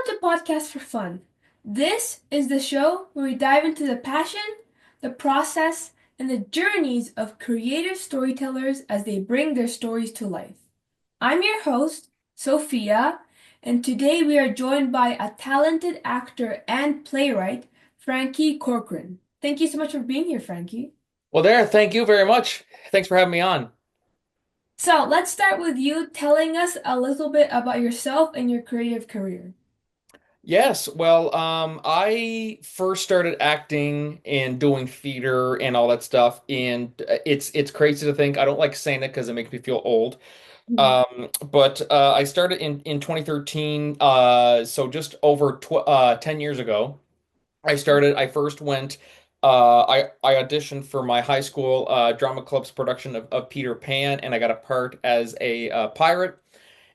to Podcast for Fun. This is the show where we dive into the passion, the process, and the journeys of creative storytellers as they bring their stories to life. I'm your host, Sophia, and today we are joined by a talented actor and playwright, Franky Corcoran. Thank you so much for being here, Franky. Well, there, thank you very much. Thanks for having me on. So let's start with you telling us a little bit about yourself and your creative career. Yes, well, I first started acting and doing theater and all that stuff, and it's crazy to think. I don't like saying it because it makes me feel old. But I started in 2013, so just over tw 10 years ago. I first went. I auditioned for my high school drama club's production of Peter Pan, and I got a part as a pirate.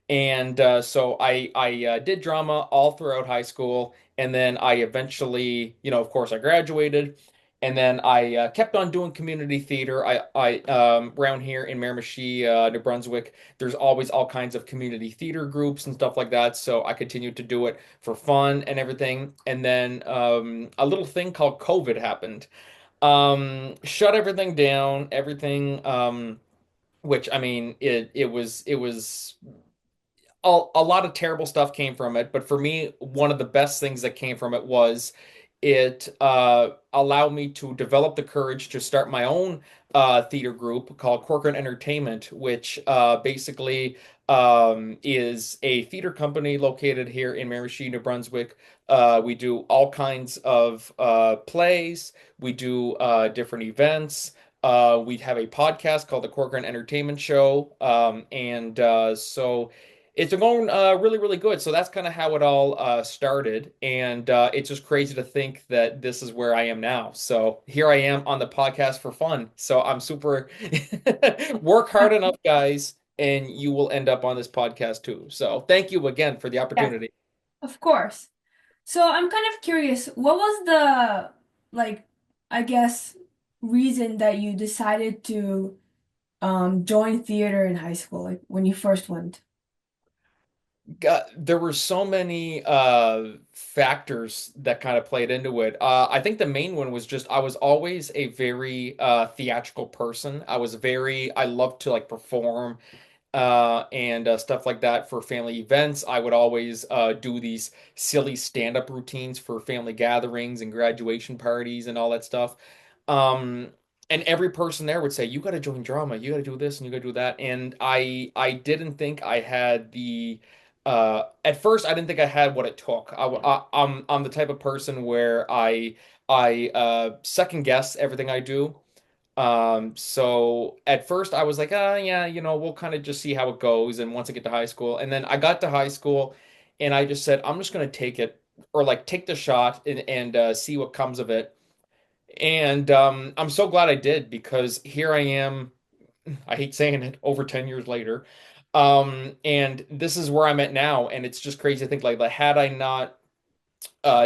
And so I did drama all throughout high school, and then I eventually, of course, I graduated, and then I kept on doing community theater. I around here in Miramichi, New Brunswick, there's always all kinds of community theater groups and stuff like that. So I continued to do it for fun and everything. And then a little thing called COVID happened. Shut everything down, everything. Which I mean, it was a lot of terrible stuff came from it, but for me, one of the best things that came from it was it allowed me to develop the courage to start my own theater group called Corcoran Entertainment, which basically is a theater company located here in Miramichi, New Brunswick. We do all kinds of plays, we do different events. We have a podcast called the Corcoran Entertainment Show, and so it's been going really, really good. So that's kind of how it all started. And it's just crazy to think that this is where I am now. So here I am on the podcast for fun. So I'm super work hard enough, guys, and you will end up on this podcast too. So thank you again for the Yes, opportunity. of course. So I'm kind of curious, what was the like I guess reason that you decided to join theater in high school, like when you first went? There were so many factors that kind of played into it. I think the main one was just I was always a very theatrical person. I loved to like perform and stuff like that for family events. I would always do these silly stand-up routines for family gatherings and graduation parties and all that stuff. Um, and every person there would say, "You got to join drama. You got to do this and you got to do that." And I didn't think I had the at first I didn't think I had what it took. I'm the type of person where I second guess everything I do. So at first I was like, yeah, we'll kind of just see how it goes. And once I get to high school, and then I got to high school and I just said, I'm just going to take it or like take the shot and see what comes of it. And I'm so glad I did because here I am. I hate saying it over 10 years later. And this is where I'm at now. And it's just crazy to think like had I not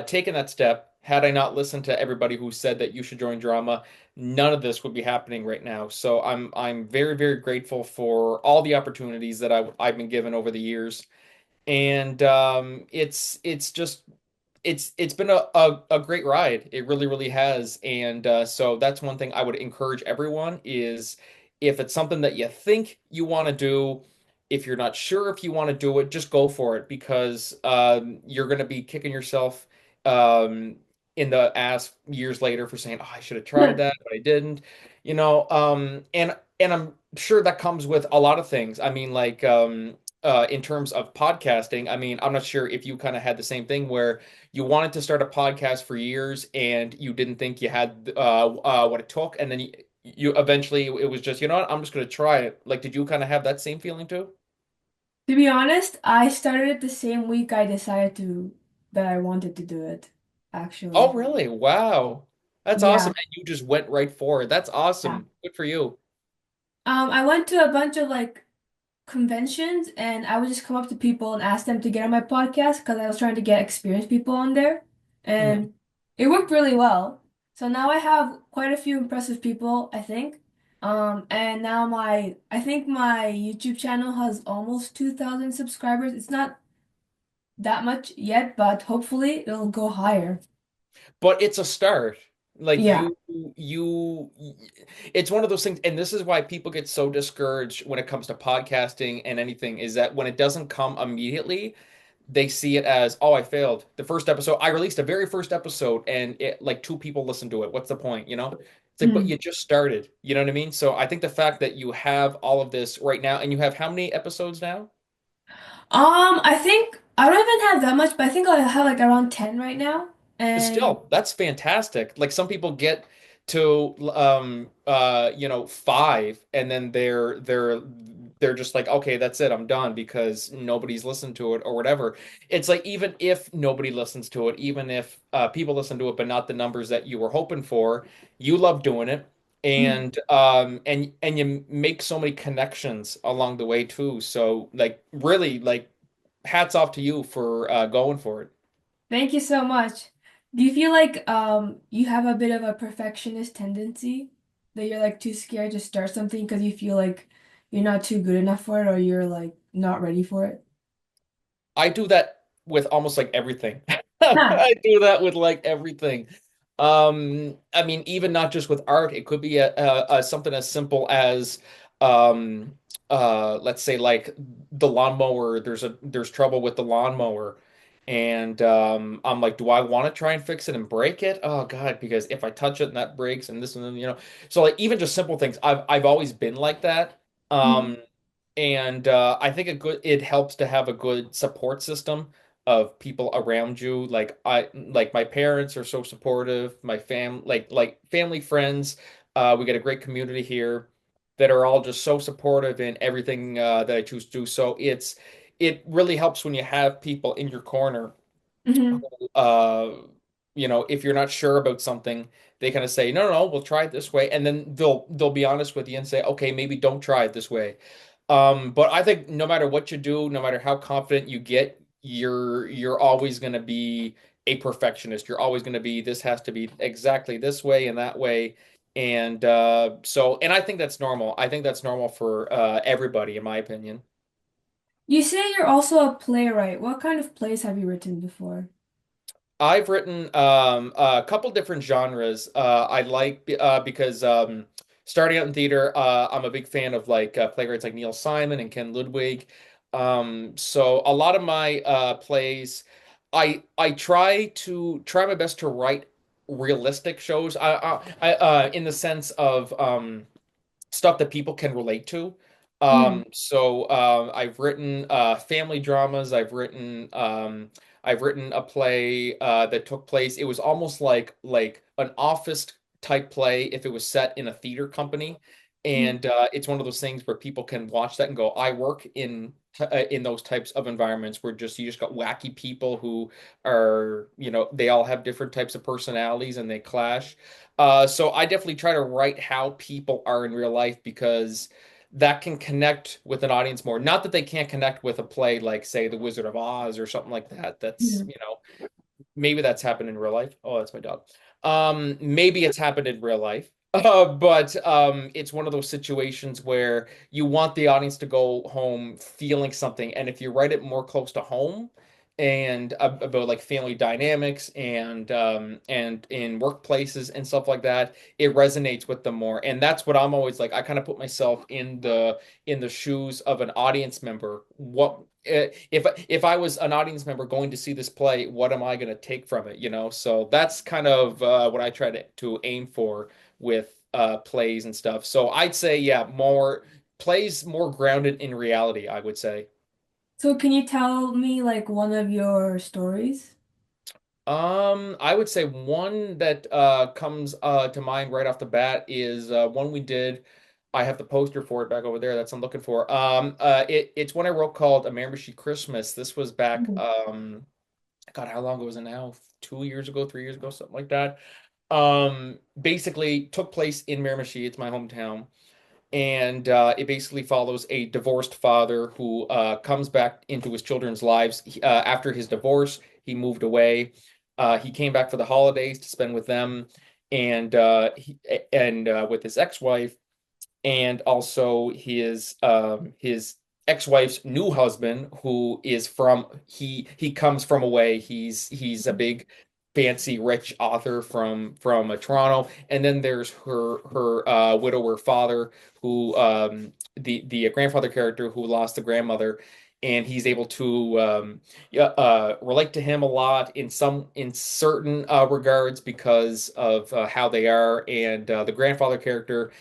taken that step, had I not listened to everybody who said that you should join drama, none of this would be happening right now. So I'm very, very grateful for all the opportunities that I've been given over the years. And it's just it's been a great ride. It really, really has. And so that's one thing I would encourage everyone is if it's something that you think you want to do, if you're not sure if you want to do it, just go for it because you're going to be kicking yourself um, in the ass years later for saying, "Oh, I should have tried that, but I didn't." And I'm sure that comes with a lot of things. I mean, like in terms of podcasting, I mean, I'm not sure if you kind of had the same thing where you wanted to start a podcast for years and you didn't think you had what it took, and then you eventually it was just, you know what, I'm just going to try it. Like, did you kind of have that same feeling too? To be honest, I started it the same week I decided to that I wanted to do it, Oh, actually. really? Wow. That's Yeah. awesome. And you just went right for it. That's Yeah. awesome. Good for you. I went to a bunch of like conventions and I would just come up to people and ask them to get on my podcast because I was trying to get experienced people on there. Mhm. And it worked really well. So now I have quite a few impressive people, I think. And now I think my YouTube channel has almost 2,000 subscribers. It's not that much yet, but hopefully it'll go higher. But it's a start. Like Yeah. you, it's one of those things, and this is why people get so discouraged when it comes to podcasting and anything, is that when it doesn't come immediately, they see it as, oh, I failed. The first episode, I released a very first episode, and it like two people listened to it. What's the point, you know? It's like, but Mhm. you just started. You know what I mean? So I think the fact that you have all of this right now, and you have how many episodes now? I think I don't even have that much, but I think I have like around 10 right now. But And still, that's fantastic. Like some people get to five, and then they're just like, okay, that's it, I'm done because nobody's listened to it or whatever. It's like even if nobody listens to it, even if people listen to it but not the numbers that you were hoping for, you love doing it. Mhm. And you make so many connections along the way too. So like really like hats off to you for going for it. Thank you so much. Do you feel like you have a bit of a perfectionist tendency that you're like too scared to start something because you feel like you're not too good enough for it or you're like not ready for it? I do that with almost like everything. Huh. I do that with like everything. I mean, even not just with art, it could be something as simple as um, let's say like the lawnmower. There's trouble with the lawnmower, and I'm like, do I want to try and fix it and break it? Oh God, because if I touch it and that breaks and this and then so like even just simple things. I've always been like that. Mhm. Um, and I think it helps to have a good support system of people around you. Like my parents are so supportive, my like family friends. We get a great community here that are all just so supportive in everything that I choose to do. So it really helps when you have people in your corner Mhm. uh if you're not sure about something, they kind of say, no, no, no, we'll try it this way, and then they'll be honest with you and say, okay, maybe don't try it this way. But I think no matter what you do, no matter how confident you get, you're always going to be a perfectionist. You're always going to be, this has to be exactly this way and that way. And I think that's normal. I think that's normal for everybody, in my opinion. You say you're also a playwright. What kind of plays have you written before? I've written a couple different genres. I like because starting out in theater, I'm a big fan of like playwrights like Neil Simon and Ken Ludwig. So a lot of my plays, I try my best to write realistic shows. In the sense of stuff that people can relate to. Mhm. I've written family dramas. I've written a play that took place. It was almost like an office type play if it was set in a theater company, Mhm. and it's one of those things where people can watch that and go, "I work in those types of environments where just you just got wacky people who are they all have different types of personalities and they clash." So I definitely try to write how people are in real life because that can connect with an audience more. Not that they can't connect with a play like, say, The Wizard of Oz or something like that. That's, Mhm. maybe that's happened in real life. Oh, that's my dog. Maybe it's happened in real life. But it's one of those situations where you want the audience to go home feeling something, and if you write it more close to home and about like family dynamics and in workplaces and stuff like that, it resonates with them more. And that's what I'm always like. I kind of put myself in the shoes of an audience member. If I was an audience member going to see this play, what am I going to take from it? So that's kind of what I try to aim for with plays and stuff. So I'd say, yeah, more plays more grounded in reality, I would say. So can you tell me like one of your stories? I would say one that comes to mind right off the bat is one we did. I have the poster for it back over there. That's what I'm looking for. It's one I wrote called A Miramichi Christmas. This was back, Mhm. God, how long ago was it now? 2 years ago, 3 years ago, something like that. Basically took place in Miramichi. It's my hometown, and it basically follows a divorced father who comes back into his children's lives after his divorce. He moved away. He came back for the holidays to spend with them, and with his ex-wife, and also his ex-wife's new husband, who is from he comes from away. He's a big fancy rich author from Toronto, and then there's her widower father, who the grandfather character who lost the grandmother, and he's able to yeah, relate to him a lot in certain regards because of how they are, and the grandfather character,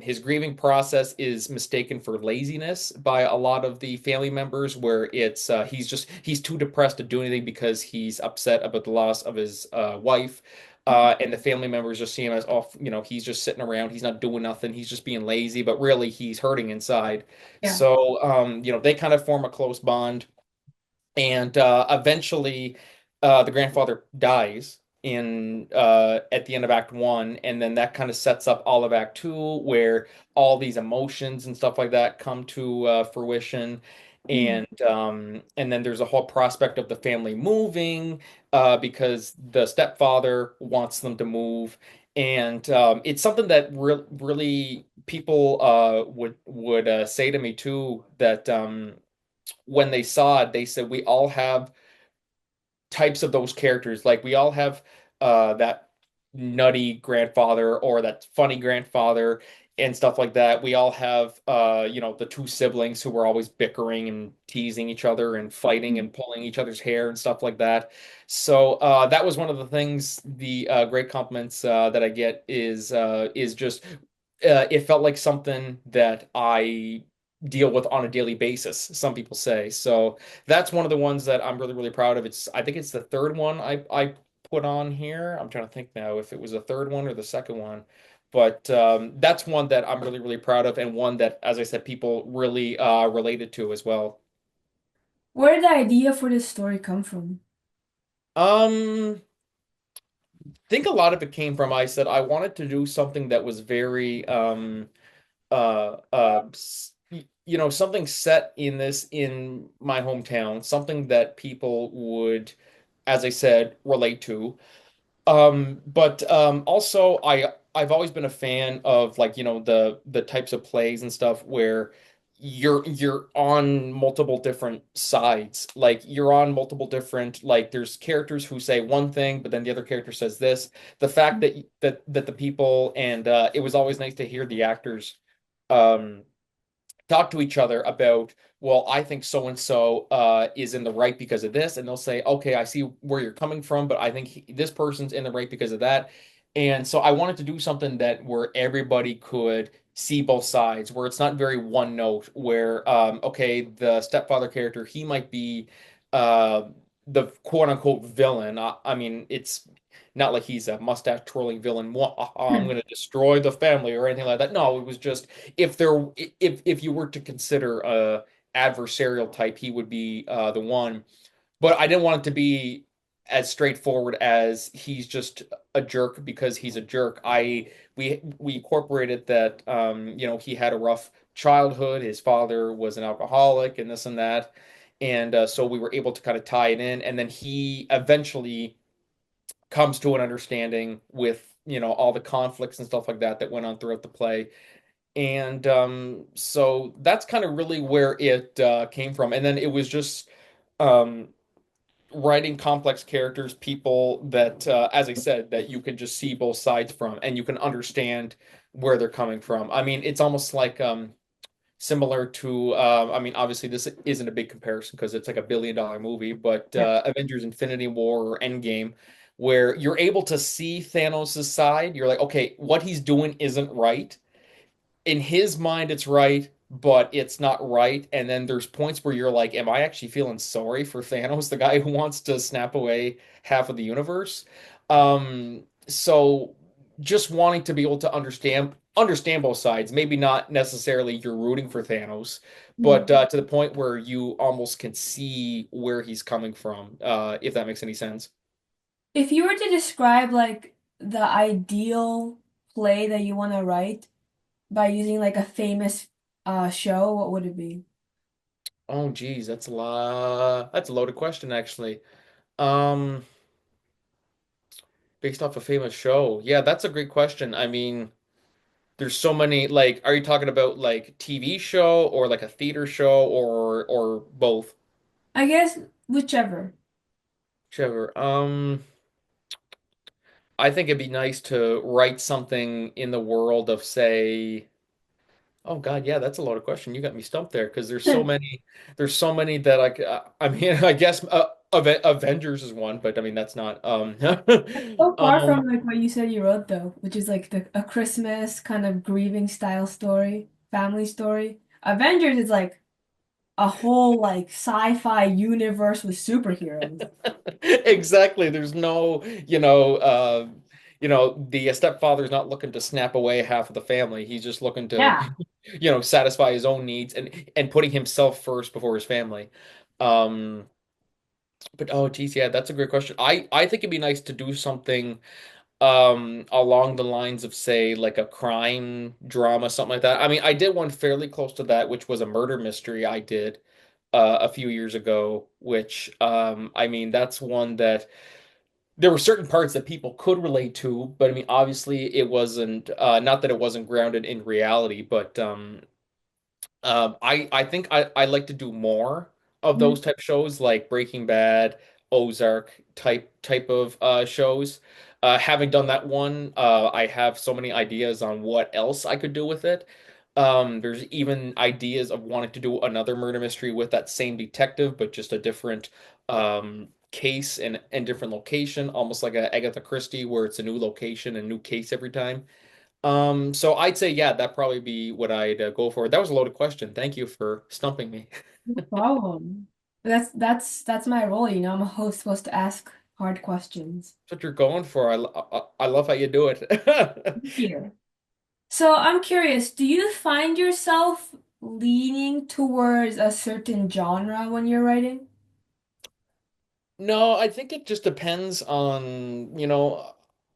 his grieving process is mistaken for laziness by a lot of the family members, where it's he's too depressed to do anything because he's upset about the loss of his wife. And the family members just see him as, oh, he's just sitting around, he's not doing nothing, he's just being lazy, but really he's hurting inside. Yeah. So, they kind of form a close bond, and eventually the grandfather dies in at the end of Act One, and then that kind of sets up all of Act Two, where all these emotions and stuff like that come to fruition. Mm. And then there's a whole prospect of the family moving, because the stepfather wants them to move. And it's something that really people would say to me too, that when they saw it, they said we all have types of those characters. Like we all have that nutty grandfather or that funny grandfather and stuff like that. We all have the two siblings who were always bickering and teasing each other and fighting and pulling each other's hair and stuff like that. So that was one of the things, the great compliments that I get is just it felt like something that I deal with on a daily basis, some people say. So that's one of the ones that I'm really, really proud of. I think it's the third one I put on here. I'm trying to think now if it was the third one or the second one. But that's one that I'm really, really proud of, and one that, as I said, people really related to as well. Where did the idea for this story come from? I think a lot of it came from, I said I wanted to do something that was very something set in my hometown, something that people would, as I said, relate to. But also I've always been a fan of, like, the types of plays and stuff where you're on multiple different sides. Like you're on multiple different, like there's characters who say one thing, but then the other character says this. The fact that the people, and it was always nice to hear the actors um talk to each other about, well, I think so and so is in the right because of this, and they'll say, okay, I see where you're coming from, but I think this person's in the right because of that. And so I wanted to do something that where everybody could see both sides, where it's not very one note, where okay, the stepfather character, he might be uh the quote unquote villain. I mean, it's not like he's a mustache twirling villain. I'm going to destroy the family or anything like that. No, it was just, if you were to consider a adversarial type, he would be the one. But I didn't want it to be as straightforward as he's just a jerk because he's a jerk. We incorporated that he had a rough childhood. His father was an alcoholic and this and that. And so we were able to kind of tie it in, and then he eventually comes to an understanding with all the conflicts and stuff like that that went on throughout the play. And so that's kind of really where it came from. And then it was just um, writing complex characters, people that, as I said, that you can just see both sides from, and you can understand where they're coming from. I mean, it's almost like similar to, I mean, obviously this isn't a big comparison because it's like $1 billion movie, but Yeah. Avengers Infinity War or Endgame, where you're able to see Thanos' side. You're like, okay, what he's doing isn't right. In his mind, it's right, but it's not right. And then there's points where you're like, am I actually feeling sorry for Thanos, the guy who wants to snap away half of the universe? So just wanting to be able to understand both sides, maybe not necessarily you're rooting for Thanos, but Mm. to the point where you almost can see where he's coming from, if that makes any sense. If you were to describe like the ideal play that you want to write by using like a famous show, what would it be? Oh, geez, that's a loaded question, actually. Um, Based off a famous show. Yeah, that's a great question. I mean, there's so many, like, are you talking about like TV show or like a theater show or both? I guess whichever. Whichever. I think it'd be nice to write something in the world of, say, oh God, yeah, that's a loaded question. You got me stumped there because there's so many that I mean, I guess Avengers is one, but I mean that's not So far um from like what you said you wrote though, which is like a Christmas kind of grieving style story, family story. Avengers is like a whole like sci-fi universe with superheroes. exactly. There's no, the stepfather's not looking to snap away half of the family. He's just looking to, Yeah. satisfy his own needs and putting himself first before his family. Um, but oh geez, yeah, that's a great question. I think it'd be nice to do something along the lines of, say, like a crime drama, something like that. I mean, I did one fairly close to that, which was a murder mystery I did a few years ago, which I mean that's one that there were certain parts that people could relate to, but I mean obviously it wasn't, not that it wasn't grounded in reality, but I think I like to do more of Mhm. those type shows like Breaking Bad, Ozark type of shows. Having done that one, I have so many ideas on what else I could do with it. There's even ideas of wanting to do another murder mystery with that same detective, but just a different case and different location, almost like a Agatha Christie, where it's a new location and new case every time. So I'd say, yeah, that'd probably be what I'd go for. That was a loaded question. Thank you for stumping me. No problem. That's my role, you know. I'm a host supposed to ask hard questions. That's what you're going for. I love how you do it. Thank you. So I'm curious, do you find yourself leaning towards a certain genre when you're writing? No, I think it just depends on,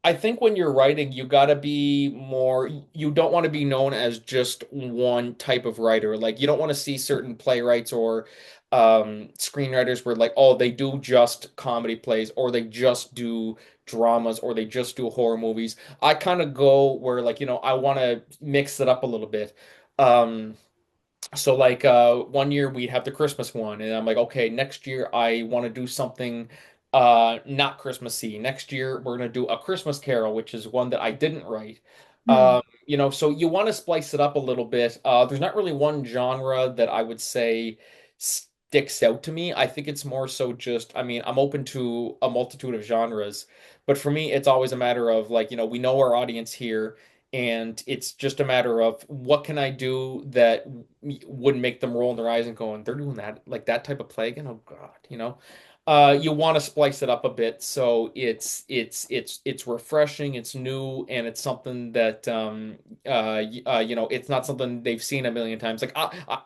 I think when you're writing, you gotta be more, you don't want to be known as just one type of writer. Like, you don't want to see certain playwrights or screenwriters where, like, oh, they do just comedy plays or they just do dramas or they just do horror movies. I kind of go where, like, I want to mix it up a little bit. Um, so like one year we'd have the Christmas one, and I'm like, okay, next year I want to do something not Christmassy. Next year we're gonna do A Christmas Carol, which is one that I didn't write. Hmm. So you want to splice it up a little bit. There's not really one genre that I would say sticks out to me. I think it's more so just, I mean, I'm open to a multitude of genres, but for me it's always a matter of, like, we know our audience here, and it's just a matter of what can I do that wouldn't make them roll their eyes and going, they're doing that, like that type of play again. Oh God, you want to splice it up a bit so it's refreshing, it's new, and it's something that it's not something they've seen a million times. Like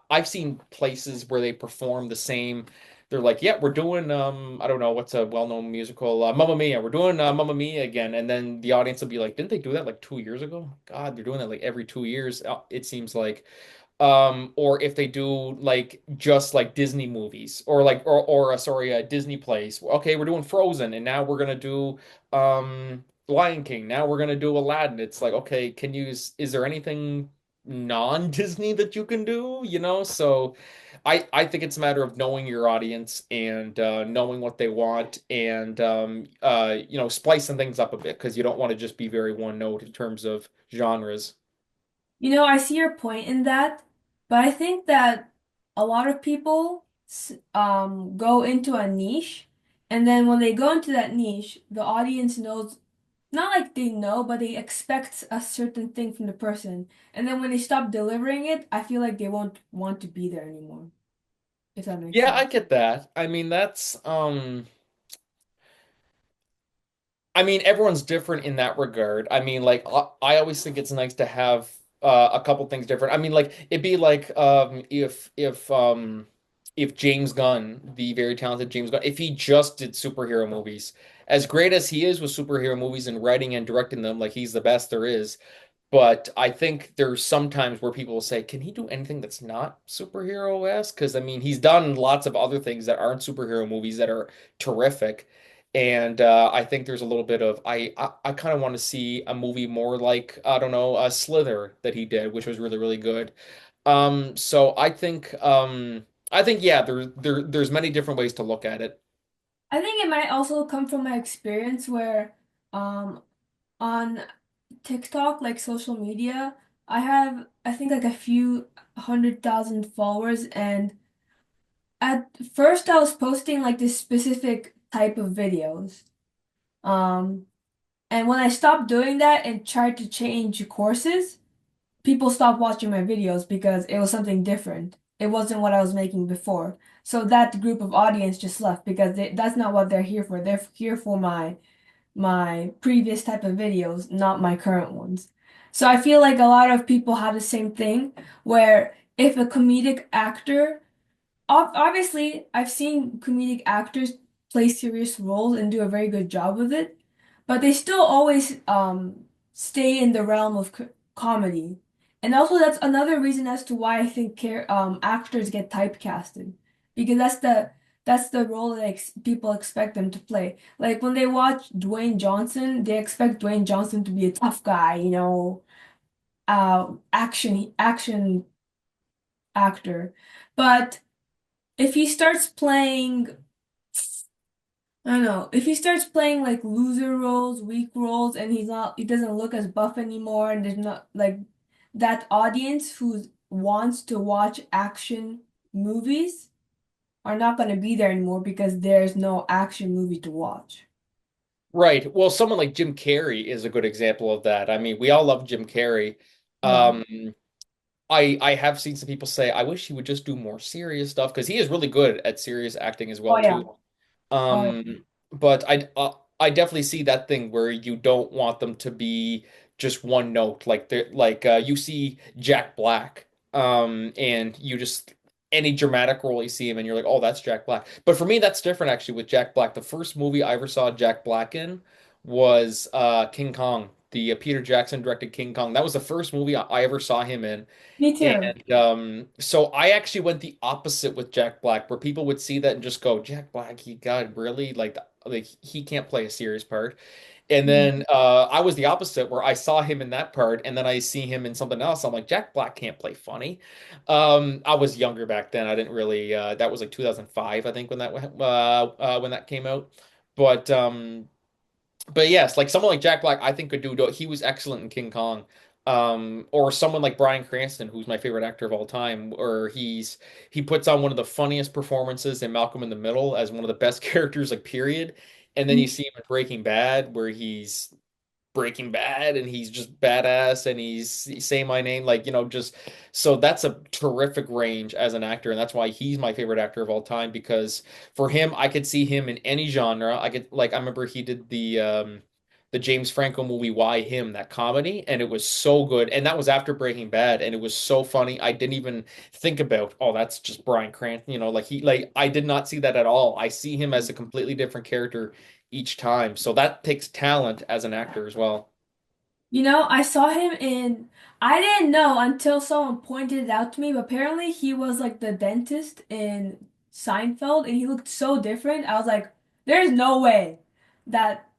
I've seen places where they perform the same. They're like, yeah, we're doing I don't know what's a well-known musical, Mamma Mia. We're doing Mamma Mia again, and then the audience will be like, didn't they do that like 2 years ago? God, they're doing that like every 2 years. It seems like, or if they do like just like Disney movies or like or sorry, Disney plays. Okay, we're doing Frozen, and now we're gonna do Lion King. Now we're gonna do Aladdin. It's like, okay, is there anything non-Disney that you can do? So I think it's a matter of knowing your audience and knowing what they want, and splicing things up a bit because you don't want to just be very one note in terms of genres. You know, I see your point in that, but I think that a lot of people go into a niche, and then when they go into that niche, the audience knows, not like they know, but they expect a certain thing from the person. And then when they stop delivering it, I feel like they won't want to be there anymore, if that makes Yeah, I sense. get that. I mean, that's I mean, everyone's different in that regard. I mean, like I always think it's nice to have a couple things different. I mean, like it'd be like if James Gunn, the very talented James Gunn, if he just did superhero movies, as great as he is with superhero movies and writing and directing them, like he's the best there is. But I think there's some times where people will say, can he do anything that's not superhero-esque? Because I mean, he's done lots of other things that aren't superhero movies that are terrific. And I think there's a little bit of I kind of want to see a movie more like I don't know Slither that he did, which was really really good. So I think yeah, there's many different ways to look at it. I think it might also come from my experience where um on TikTok, like social media, I think like a few 100,000 followers, and at first I was posting like this specific type of videos. Um and when I stopped doing that and tried to change courses, people stopped watching my videos because it was something different. It wasn't what I was making before. So that group of audience just left because that's not what they're here for. They're here for my previous type of videos, not my current ones. So I feel like a lot of people have the same thing where if a comedic actor obviously, I've seen comedic actors play serious roles and do a very good job with it, but they still always stay in the realm of comedy. And also, that's another reason as to why I think actors get typecasted because that's the role that people expect them to play. Like when they watch Dwayne Johnson, they expect Dwayne Johnson to be a tough guy, action actor. But if he starts playing, I don't know, if he starts playing like loser roles, weak roles, and he doesn't look as buff anymore, and there's not like that audience who wants to watch action movies are not going to be there anymore because there's no action movie to watch. Right. Well, someone like Jim Carrey is a good example of that. I mean, we all love Jim Carrey. Yeah. Um, I have seen some people say I wish he would just do more serious stuff because he is really good at serious acting as Oh well yeah. too. Oh, But I definitely see that thing where you don't want them to be just one note. Like you see Jack Black, and you just any dramatic role you see him and you're like, oh, that's Jack Black. But for me, that's different actually with Jack Black. The first movie I ever saw Jack Black in was King Kong. The Peter Jackson directed King Kong. That was the first movie I ever saw him in. me too. And so I actually went the opposite with Jack Black, where people would see that and just go, Jack Black, he got really like he can't play a serious part. And Mhm. then I was the opposite, where I saw him in that part, and then I see him in something else. I'm like, Jack Black can't play funny. I was younger back then. I didn't really. That was like 2005, I think, when that came out. But um, but yes, like someone like Jack Black, I think could do. He was excellent in King Kong. Or someone like Bryan Cranston, who's my favorite actor of all time, or he puts on one of the funniest performances in Malcolm in the Middle as one of the best characters, like period. And then you see him in Breaking Bad, where he's Breaking Bad and he's just badass and he's say my name like just so that's a terrific range as an actor and that's why he's my favorite actor of all time because for him I could see him in any genre. I could like I remember he did the James Franco movie Why Him, that comedy, and it was so good, and that was after Breaking Bad, and it was so funny. I didn't even think about, oh, that's just Bryan Cranston, like I did not see that at all. I see him as a completely different character each time. So that takes talent as an actor as well. I saw him in, I didn't know until someone pointed it out to me, but apparently he was like the dentist in Seinfeld and he looked so different. I was like, there's no way that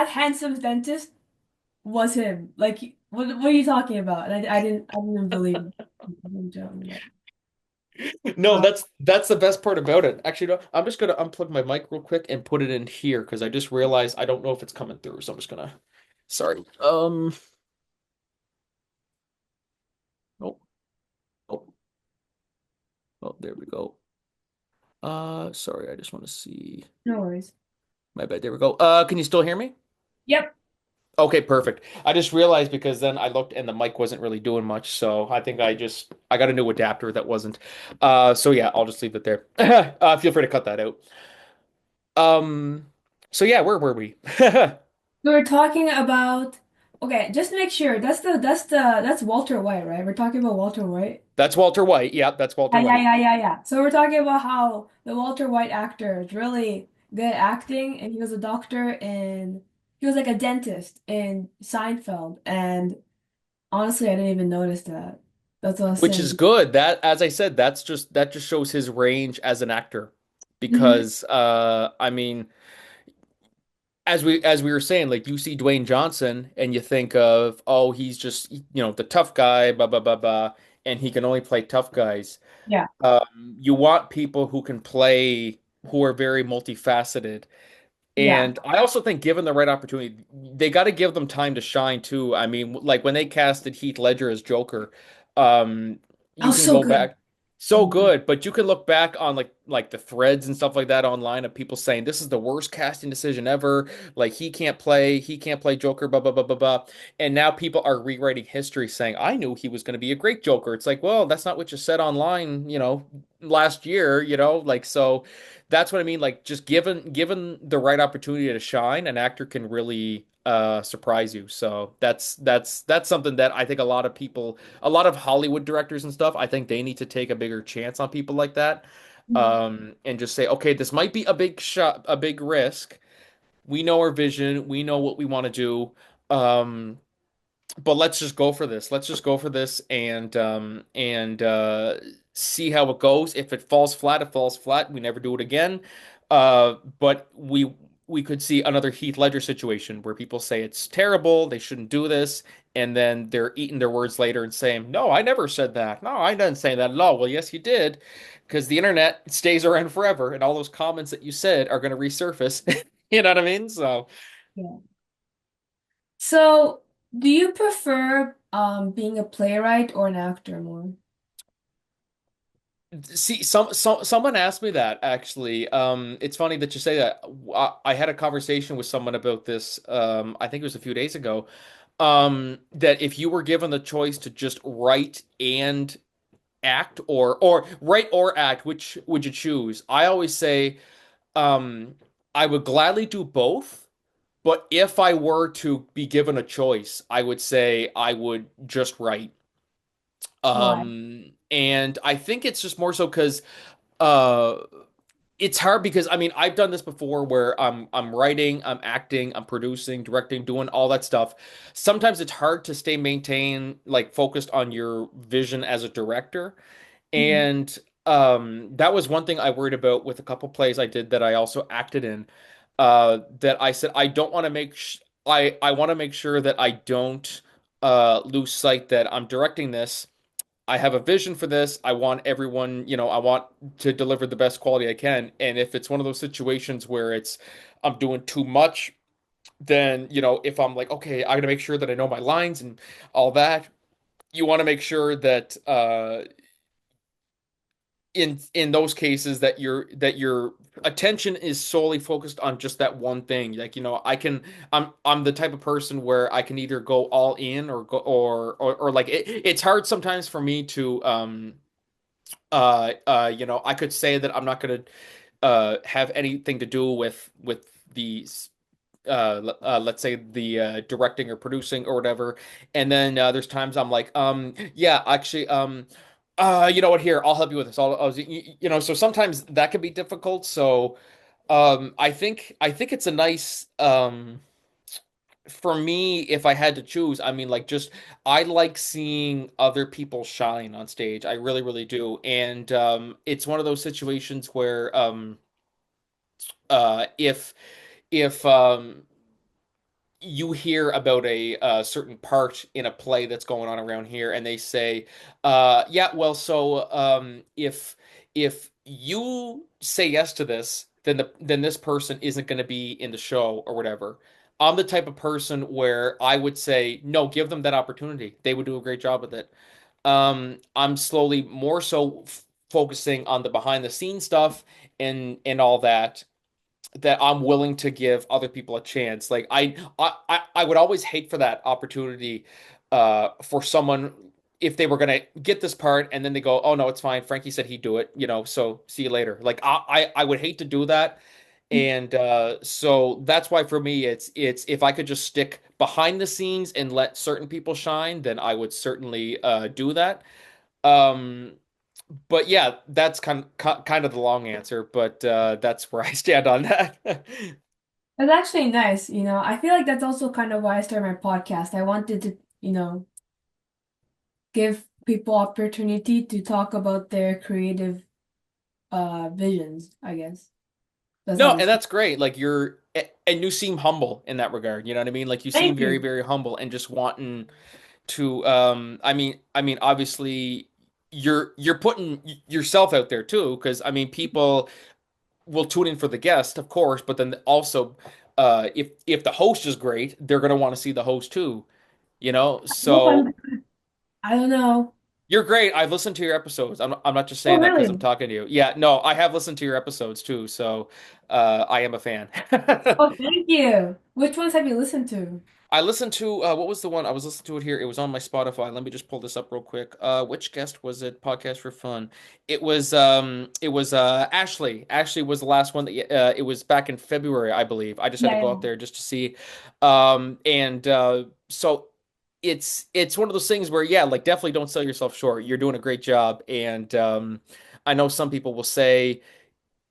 handsome dentist was him. Like, what are you talking about? And I didn't believe it. I didn't tell No, Uh, that's the best part about it. Actually, no, I'm just gonna unplug my mic real quick and put it in here because I just realized I don't know if it's coming through. So I'm just gonna. Sorry. Oh, oh, oh. There we go. Sorry. I just want to see. no worries. My bad. There we go. Can you still hear me? Yep. Okay, perfect. I just realized because then I looked and the mic wasn't really doing much, so I think I got a new adapter that wasn't. So yeah, I'll just leave it there. Feel free to cut that out. Um, so yeah, where were we? We were talking about, okay, just to make sure, that's Walter White, right? We're talking about Walter White. That's Walter White. Yeah, that's Walter White. Yeah. So we're talking about how the Walter White actor is really good at acting, and he was a doctor and he was like a dentist in Seinfeld. And honestly, I didn't even notice that. That's what I was Which is saying. good. That, as I said, that just shows his range as an actor. Hmm. Because I mean, as we were saying, like you see Dwayne Johnson and you think of, oh, he's just, the tough guy, blah blah blah blah, and he can only play tough guys. Yeah, You want people who can play, who are very multifaceted. yeah. And I also think, given the right opportunity, they got to give them time to shine too. I mean, like when they casted Heath Ledger as Joker, you Oh, can so go good. back, so So good. good, but you can look back on like the threads and stuff like that online of people saying this is the worst casting decision ever. Like he can't play Joker, blah blah blah blah blah. And now people are rewriting history, saying I knew he was going to be a great Joker. It's like, well, that's not what you said online, last year, like so. That's what I mean. Like just given the right opportunity to shine, an actor can really surprise you. So that's something that I think a lot of people, a lot of Hollywood directors and stuff, I think they need to take a bigger chance on people like that. Mhm. And just say, okay, this might be a big shot, a big risk. We know our vision, we know what we want to do. But let's just go for this. Let's just go for this and see how it goes. If it falls flat, it falls flat. We never do it again. But we could see another Heath Ledger situation where people say it's terrible, they shouldn't do this, and then they're eating their words later and saying, "No, I never said that. No, I didn't say that at all." Well, yes, you did, because the internet stays around forever, and all those comments that you said are going to resurface. You know what I mean? So. Yeah. So, do you prefer being a playwright or an actor more? See, someone asked me that actually. It's funny that you say that. I had a conversation with someone about this. I think it was a few days ago. That if you were given the choice to just write and act, or write or act, which would you choose? I always say, um, I would gladly do both. But if I were to be given a choice, I would say I would just write. Why? And I think it's just more so because uh it's hard because I mean I've done this before where I'm writing, I'm acting, I'm producing, directing, doing all that stuff. Sometimes it's hard to stay maintain like focused on your vision as a director. Mhm. And that was one thing I worried about with a couple plays I did that I also acted in. That I said I don't want to I want to make sure that I don't lose sight that I'm directing this. I have a vision for this. I want everyone, I want to deliver the best quality I can. And if it's one of those situations where I'm doing too much, then, if I'm like, okay, I got to make sure that I know my lines and all that, you want to make sure that, in those cases that your attention is solely focused on just that one thing. Like, I'm the type of person where I can either go all in or go or like it's hard sometimes for me to I could say that I'm not going to have anything to do with the let's say the directing or producing or whatever. And then there's times I'm like, yeah, actually, you know what? Here, I'll help you with this. So sometimes that can be difficult. So, I think it's a nice for me, if I had to choose, I mean, like, just I like seeing other people shine on stage. I really, really do. And it's one of those situations where if you hear about a certain part in a play that's going on around here, and they say, "Yeah, well, so if you say yes to this, then this person isn't going to be in the show or whatever." I'm the type of person where I would say, "No, give them that opportunity. They would do a great job with it." I'm slowly more so focusing on the behind the scenes stuff and all that I'm willing to give other people a chance. Like I would always hate for that opportunity for someone if they were gonna get this part and then they go, "Oh no, it's fine. Frankie said he'd do it, so see you later." Like I would hate to do that. And so that's why for me it's if I could just stick behind the scenes and let certain people shine, then I would certainly do that. Um but yeah, that's kind of the long answer, but that's where I stand on that. That's actually nice, I feel like that's also kind of why I started my podcast. I wanted to, give people opportunity to talk about their creative visions, I guess. That's how No, they and speak. that's great. Like and you seem humble in that regard. You know what I mean? Like you seem Thank very, you. very humble and just wanting to I mean obviously you're putting yourself out there too, because I mean people will tune in for the guest, of course, but then also if the host is great, they're gonna want to see the host too, you know? I hope So I'm, I don't know. you're great. I've listened to your episodes. I'm not just Oh, saying that because I'm really? talking to you. Yeah, no, I have listened to your episodes too, so I am a fan. Oh, thank you. Which ones have you listened to? I listened to what was the one I was listening to it here? It was on my Spotify. Let me just pull this up real quick. Which guest was it? Podcast for Fun. It was Ashley. Ashley was the last one that it was back in February, I believe. I just had to Yeah, go yeah. out there just to see. And so it's one of those things where yeah, like definitely don't sell yourself short. You're doing a great job, and I know some people will say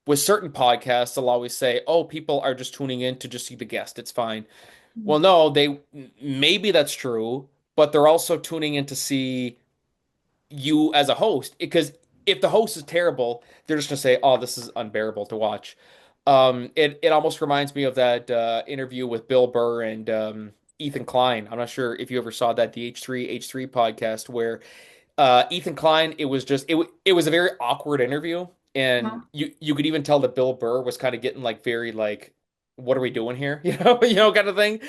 with certain podcasts, they'll always say, "Oh, people are just tuning in to just see the guest. It's fine." Well, no, they maybe that's true, but they're also tuning in to see you as a host because if the host is terrible, they're just gonna say, "Oh, this is unbearable to watch." It almost reminds me of that interview with Bill Burr and Ethan Klein. I'm not sure if you ever saw that the H3 podcast where Ethan Klein, it was a very awkward interview, Uh-huh. and you could even tell that Bill Burr was kind of getting like very like, what are we doing here? Kind of thing.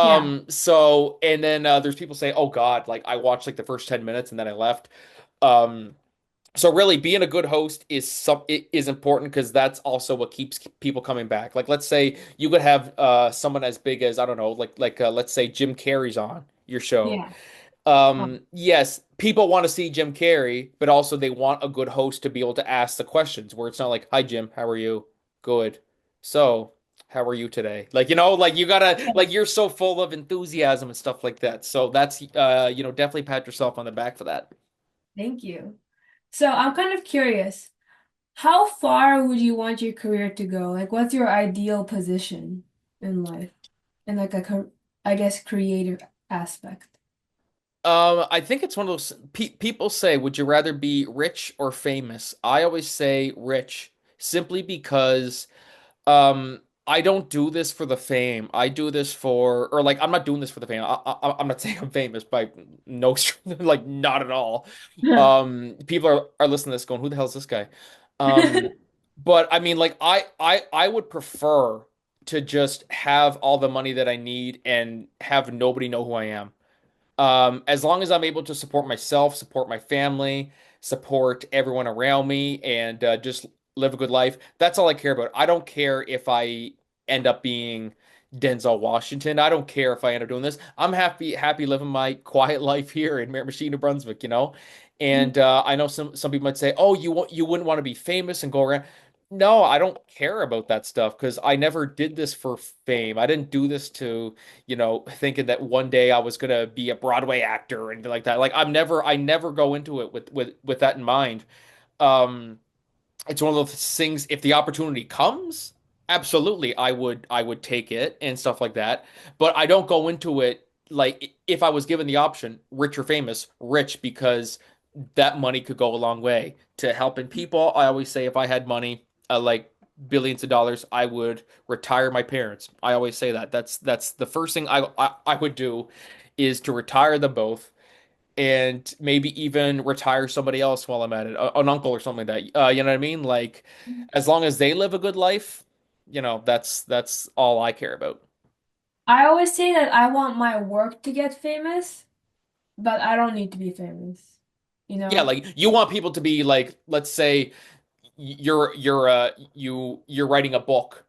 Yeah. So and then there's people say, oh God, like I watched like the first 10 minutes and then I left. Um, so really being a good host is important because that's also what keeps people coming back. Like let's say you could have someone as big as I don't know, like let's say Jim Carrey's on your show. Yeah. Oh, Yes, people want to see Jim Carrey, but also they want a good host to be able to ask the questions where it's not like, "Hi Jim, how are you? Good. So, how are you today?" Like, like you gotta yeah. like you're so full of enthusiasm and stuff like that. So that's definitely pat yourself on the back for that. Thank you. So I'm kind of curious. How far would you want your career to go? Like, what's your ideal position in life? In like I guess, creative aspect. I think it's one of those people say, "Would you rather be rich or famous?" I always say rich, simply because I don't do this for the fame. I do this for, or like, I'm not doing this for the fame. I'm not saying I'm famous by no, like, not at all. People are listening to this going, who the hell is this guy? Um, but I mean, like, I would prefer to just have all the money that I need and have nobody know who I am. As long as I'm able to support myself, support my family, support everyone around me, and just live a good life, that's all I care about. I don't care if I end up being Denzel Washington. I don't care if I end up doing this. I'm happy living my quiet life here in Miramichi, New Brunswick, you know? And I know some people might say, "Oh, you wouldn't want to be famous and go around." No, I don't care about that stuff because I never did this for fame. I didn't do this to thinking that one day I was gonna be a Broadway actor or anything like that. Like I never go into it with that in mind. Um, it's one of those things. If the opportunity comes, absolutely, I would take it and stuff like that. But I don't go into it like if I was given the option, rich or famous, rich because that money could go a long way to helping people. I always say if I had money, like billions of dollars, I would retire my parents. I always say that. That's the first thing I would do is to retire them both and maybe even retire somebody else while I'm at it, an uncle or something like that. You know what I mean? Like as long as they live a good life, that's all I care about. I always say that I want my work to get famous, but I don't need to be famous. You Yeah, know? like you want people to be like, let's say you're writing a book.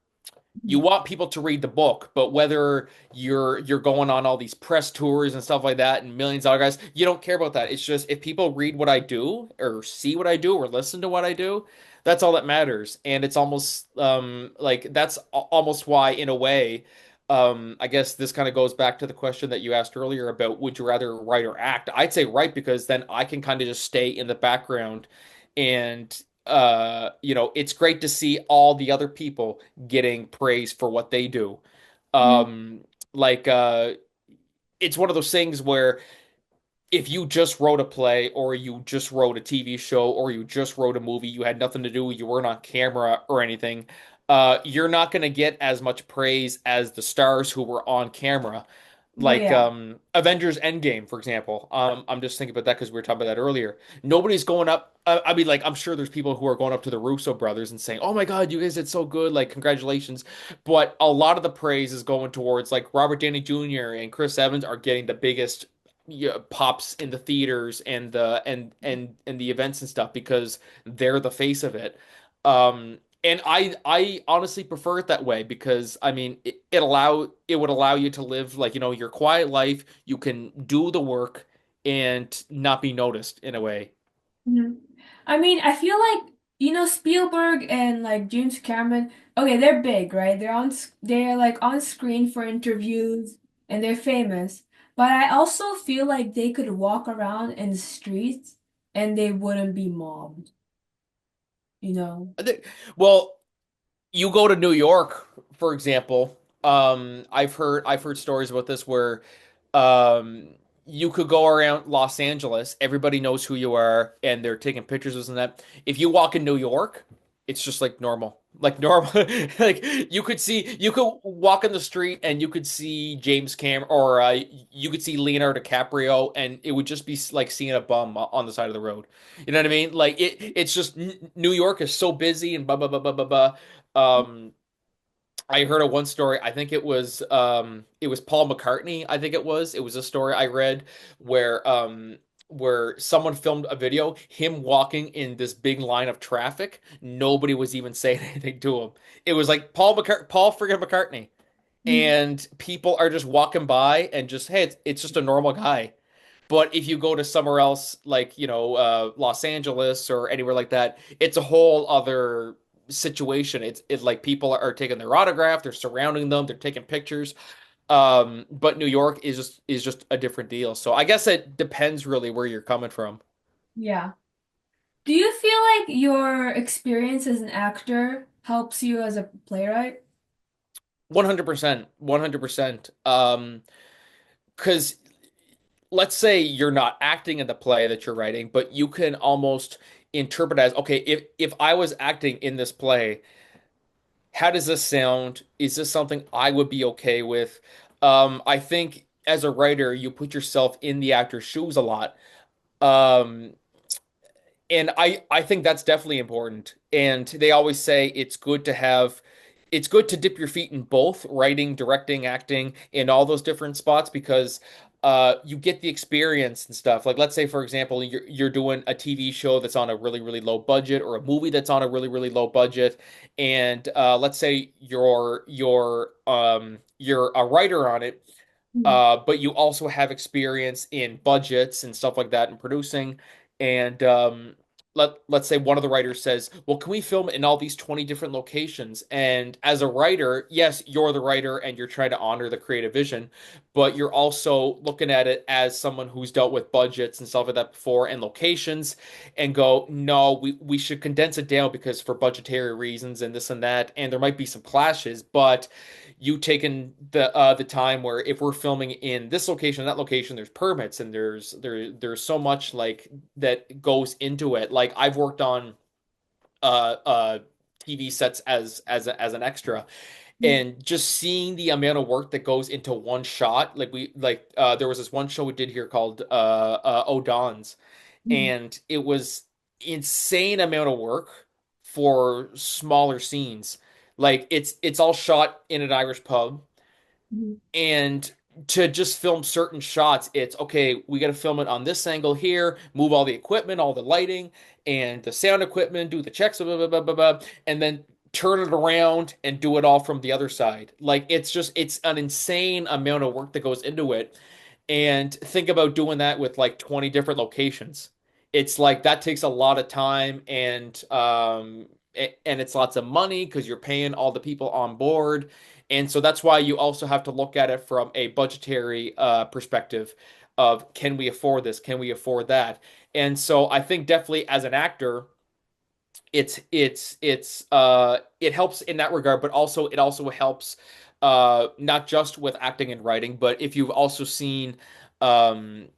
You want people to read the book, but whether you're going on all these press tours and stuff like that and millions of other guys, you don't care about that. It's just if people read what I do or see what I do or listen to what I do, that's all that matters. And it's almost like that's almost why in a way I guess this kind of goes back to the question that you asked earlier about would you rather write or act? I'd say write because then I can kind of just stay in the background and it's great to see all the other people getting praise for what they do. Mhm. Um, like it's one of those things where if you just wrote a play or you just wrote a TV show or you just wrote a movie, you had nothing to do, you weren't on camera or anything. you're not going to get as much praise as the stars who were on camera. Well, Like yeah. Avengers Endgame, for example. I'm just thinking about that because we were talking about that earlier. Nobody's going up. I mean, like, I'm sure there's people who are going up to the Russo brothers and saying, "Oh my God, you guys did so good! Like, congratulations!" But a lot of the praise is going towards like Robert Downey Jr. and Chris Evans are getting the biggest, yeah, pops in the theaters and the events and stuff because they're the face of it. And I honestly prefer it that way because I mean it would allow you to live like, your quiet life. You can do the work and not be noticed in a way. Mhm. I mean, I feel like, Spielberg and like James Cameron, okay, they're big, right? They're like on screen for interviews and they're famous. But I also feel like they could walk around in the streets and they wouldn't be mobbed, you know? Well, you go to New York, for example. I've heard stories about this where you could go around Los Angeles, everybody knows who you are, and they're taking pictures of this and that. If you walk in New York, it's just like normal. Like normal. Like you could walk in the street and you could see James Cameron or you could see Leonardo DiCaprio and it would just be like seeing a bum on the side of the road. You know what I mean? Like it's just New York is so busy and blah blah blah blah blah blah. Um, I heard of one story. I think it was Paul McCartney. I think it was a story I read where someone filmed a video him walking in this big line of traffic. Nobody was even saying anything to him. It was like Paul friggin' McCartney, Mhm. and people are just walking by and just, hey, it's just a normal guy. But if you go to somewhere else, like, Los Angeles or anywhere like that, it's a whole other situation. It's like people are taking their autograph, they're surrounding them, they're taking pictures. But New York is just a different deal. So I guess it depends really where you're coming from. Yeah. Do you feel like your experience as an actor helps you as a playwright? 100%, 100%. Because let's say you're not acting in the play that you're writing, but you can almost interpret as, okay, if I was acting in this play, how does this sound? Is this something I would be okay with? I think as a writer, you put yourself in the actor's shoes a lot. Um, and I think that's definitely important. And they always say it's good to dip your feet in both writing, directing, acting, in all those different spots because you get the experience and stuff. Like let's say for example, you're doing a TV show that's on a really really low budget or a movie that's on a really really low budget, and let's say you're a writer on it, Mhm. but you also have experience in budgets and stuff like that and producing. And let's say one of the writers says, "Well, can we film in all these 20 different locations?" And as a writer, yes, you're the writer and you're trying to honor the creative vision, but you're also looking at it as someone who's dealt with budgets and stuff like that before and locations and go, "No, we should condense it down because for budgetary reasons and this and that, and there might be some clashes, but you taken the time where if we're filming in this location, that location, there's permits and there's so much like that goes into it. Like I've worked on uh uh TV sets as an extra, and just seeing the amount of work that goes into one shot. Like there was this one show we did here called O'Donnell's, Mhm. and it was insane amount of work for smaller scenes. Like it's all shot in an Irish pub, Mhm. and to just film certain shots, it's okay, we got to film it on this angle here, move all the equipment, all the lighting, and the sound equipment, do the checks, blah, blah, blah, blah, blah, and then turn it around and do it all from the other side. Like it's an insane amount of work that goes into it. And think about doing that with like 20 different locations. It's like that takes a lot of time and it's lots of money because you're paying all the people on board. And so that's why you also have to look at it from a budgetary perspective of can we afford this? Can we afford that? And so I think definitely as an actor, it helps in that regard, but also it also helps not just with acting and writing, but if you've also seen um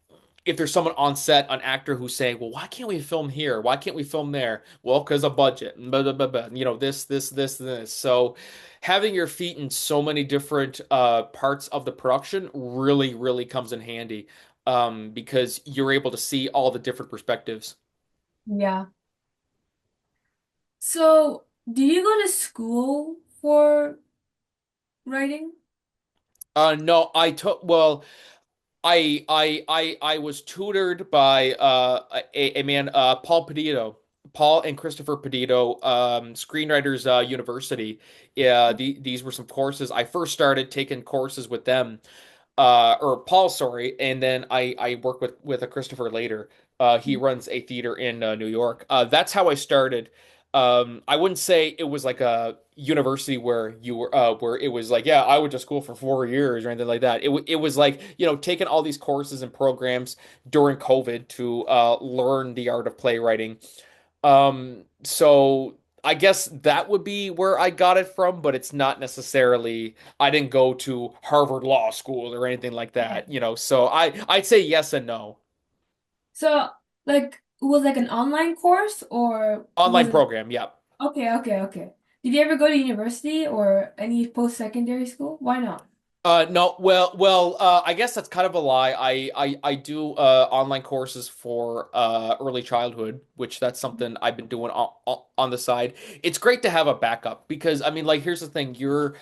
if there's someone on set, an actor who's saying, "Well, why can't we film here? Why can't we film there?" Well, because of budget, blah, blah, blah, blah. You know, this, and this. So, having your feet in so many different parts of the production really, really comes in handy, because you're able to see all the different perspectives. Yeah. So, do you go to school for writing? No, I took well. I was tutored by a man, Paul Pedito, Paul and Christopher Pedito, Screenwriters University. Yeah, these were some courses. I first started taking courses with them, or Paul, sorry, and then I work with a Christopher later. He runs a theater in New York. That's how I started. I wouldn't say it was like a university where you were where it was like, yeah, I went to school for 4 years or anything like that. It was like, taking all these courses and programs during COVID to learn the art of playwriting. So I guess that would be where I got it from, but it's not necessarily, I didn't go to Harvard Law School or anything like Okay. that. So I'd say yes and no. So, like, was like an online course or was Online it? program, yeah. Okay, okay, okay. Did you ever go to university or any post-secondary school? Why not? No, I guess that's kind of a lie. I do online courses for early childhood, which that's something I've been doing on the side. It's great to have a backup because I mean, like, here's the thing: you're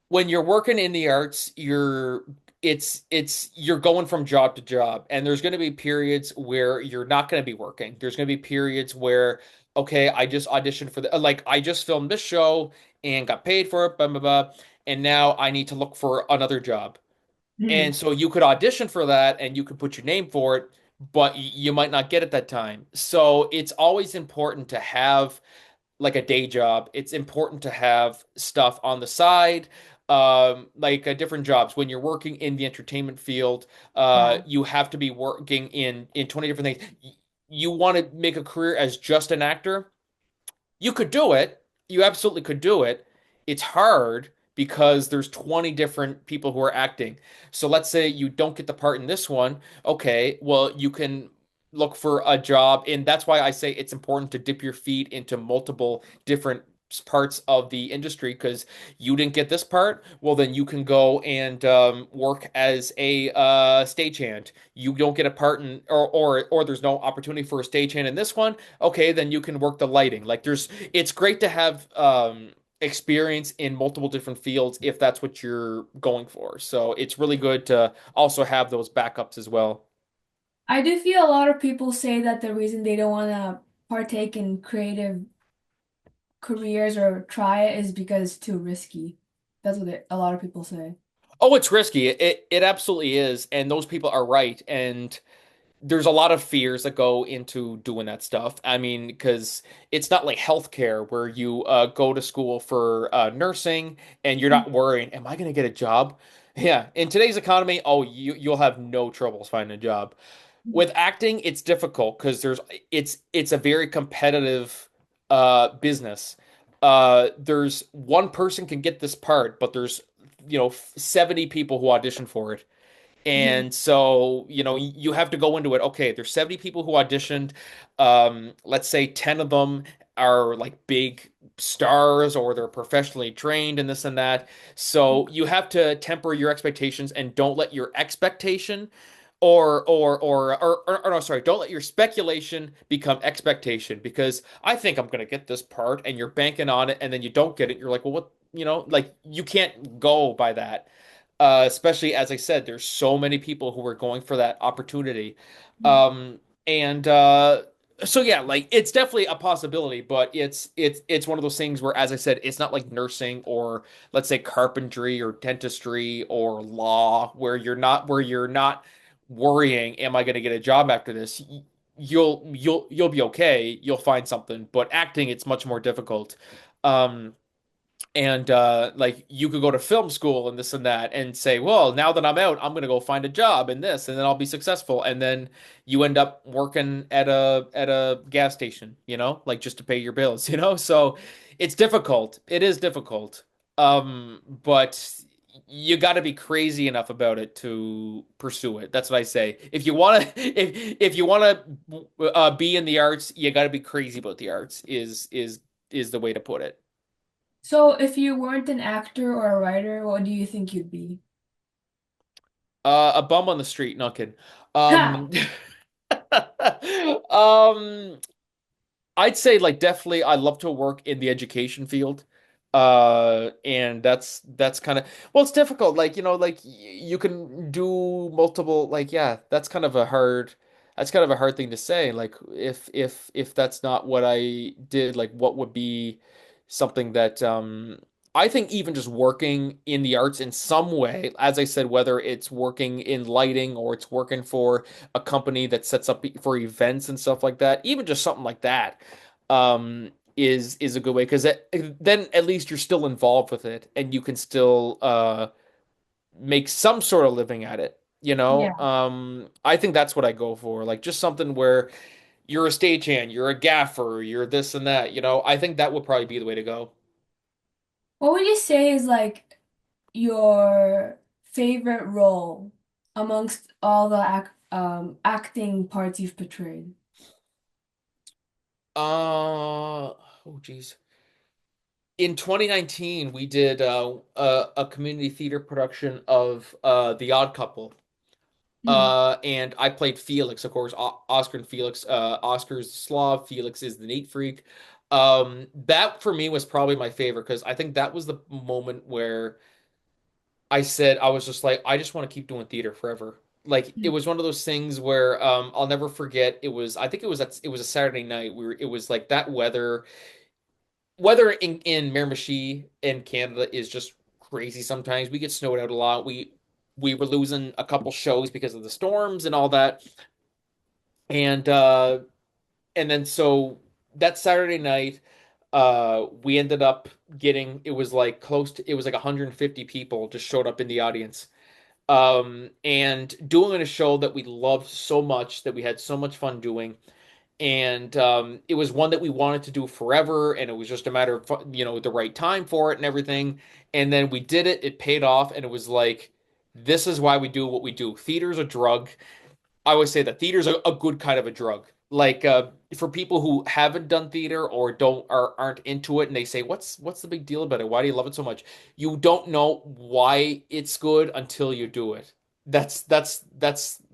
when you're working in the arts, you're going from job to job, and there's going to be periods where you're not going to be working. There's going to be periods where, okay, I just auditioned for like I just filmed this show and got paid for it, blah blah blah, and now I need to look for another job. And Hmm. so you could audition for that and you could put your name for it, but you might not get it that time. So it's always important to have like a day job. It's important to have stuff on the side, like different jobs. When you're working in the entertainment field, Yeah. you have to be working in 20 different things. You want to make a career as just an actor? You could do it. You absolutely could do it. It's hard because there's 20 different people who are acting. So let's say you don't get the part in this one. Okay, well, you can look for a job. And that's why I say it's important to dip your feet into multiple different parts of the industry because you didn't get this part. Well, then you can go and work as a stagehand. You don't get a part in, or there's no opportunity for a stagehand in this one. Okay, then you can work the lighting. Like it's great to have experience in multiple different fields if that's what you're going for. So it's really good to also have those backups as well. I do feel a lot of people say that the reason they don't want to partake in creative careers or try it is because it's too risky. That's what a lot of people say. Oh, it's risky. It absolutely is, and those people are right. And there's a lot of fears that go into doing that stuff. I mean, because it's not like healthcare where you go to school for nursing and you're not worrying, am I going to get a job? Yeah, in today's economy, oh, you'll have no troubles finding a job. With acting, it's difficult because it's a very competitive business. There's one person can get this part, but there's 70 people who audition for it. And so, you have to go into it. Okay, there's 70 people who auditioned. Let's say 10 of them are like big stars or they're professionally trained and this and that. So you have to temper your expectations and don't let your expectation or no, sorry, don't let your speculation become expectation because I think I'm gonna get this part and you're banking on it and then you don't get it. You're like, well, what, like you can't go by that. Especially as I said, there's so many people who are going for that opportunity. And so yeah, like it's definitely a possibility, but it's one of those things where, as I said, it's not like nursing or let's say carpentry or dentistry or law where you're not worrying, am I going to get a job after this? You'll be okay. You'll find something. But acting, it's much more difficult. Um, and like you could go to film school and this and that and say, well, now that I'm out, I'm gonna go find a job in this and then I'll be successful. And then you end up working at a gas station, like just to pay your bills. So it's difficult. It is difficult. But you got to be crazy enough about it to pursue it. That's what I say. If you want to, if you want to be in the arts, you got to be crazy about the arts. Is the way to put it. So if you weren't an actor or a writer, what do you think you'd be? A bum on the street, not kidding. Ha! Um, um, I'd say like definitely I love to work in the education field. And that's kind of well, it's difficult. Like, like you can do multiple like yeah, that's kind of a hard thing to say. Like if that's not what I did, like what would be something that I think even just working in the arts in some way, as I said, whether it's working in lighting or it's working for a company that sets up for events and stuff like that, even just something like that is a good way because then at least you're still involved with it and you can still make some sort of living at it. Yeah. I think that's what I go for. Like just something where you're a stagehand, you're a gaffer, you're this and that. I think that would probably be the way to go. What would you say is like your favorite role amongst all the acting parts you've portrayed? Oh geez. In 2019, we did a community theater production of The Odd Couple. Hmm. And I played Felix, of course, Oscar and Felix. Oscar's the Slav, Felix is the neat freak. That for me was probably my favorite because I think that was the moment where I said I was just like, I just want to keep doing theater forever. Like it was one of those things where I'll never forget. I think it was a Saturday night. It was like that weather in Miramichi in Canada is just crazy sometimes. We get snowed out a lot. We were losing a couple shows because of the storms and all that. And and then so that Saturday night, we ended up getting it was like it was like 150 people just showed up in the audience. And doing a show that we loved so much that we had so much fun doing and it was one that we wanted to do forever and it was just a matter of the right time for it and everything and then we did it, it paid off, and it was like this is why we do what we do. Theater's a drug. I always say that theater's a good kind of a drug. Like for people who haven't done theater or aren't into it and they say what's the big deal about it, why do you love it so much, you don't know why it's good until you do it. That's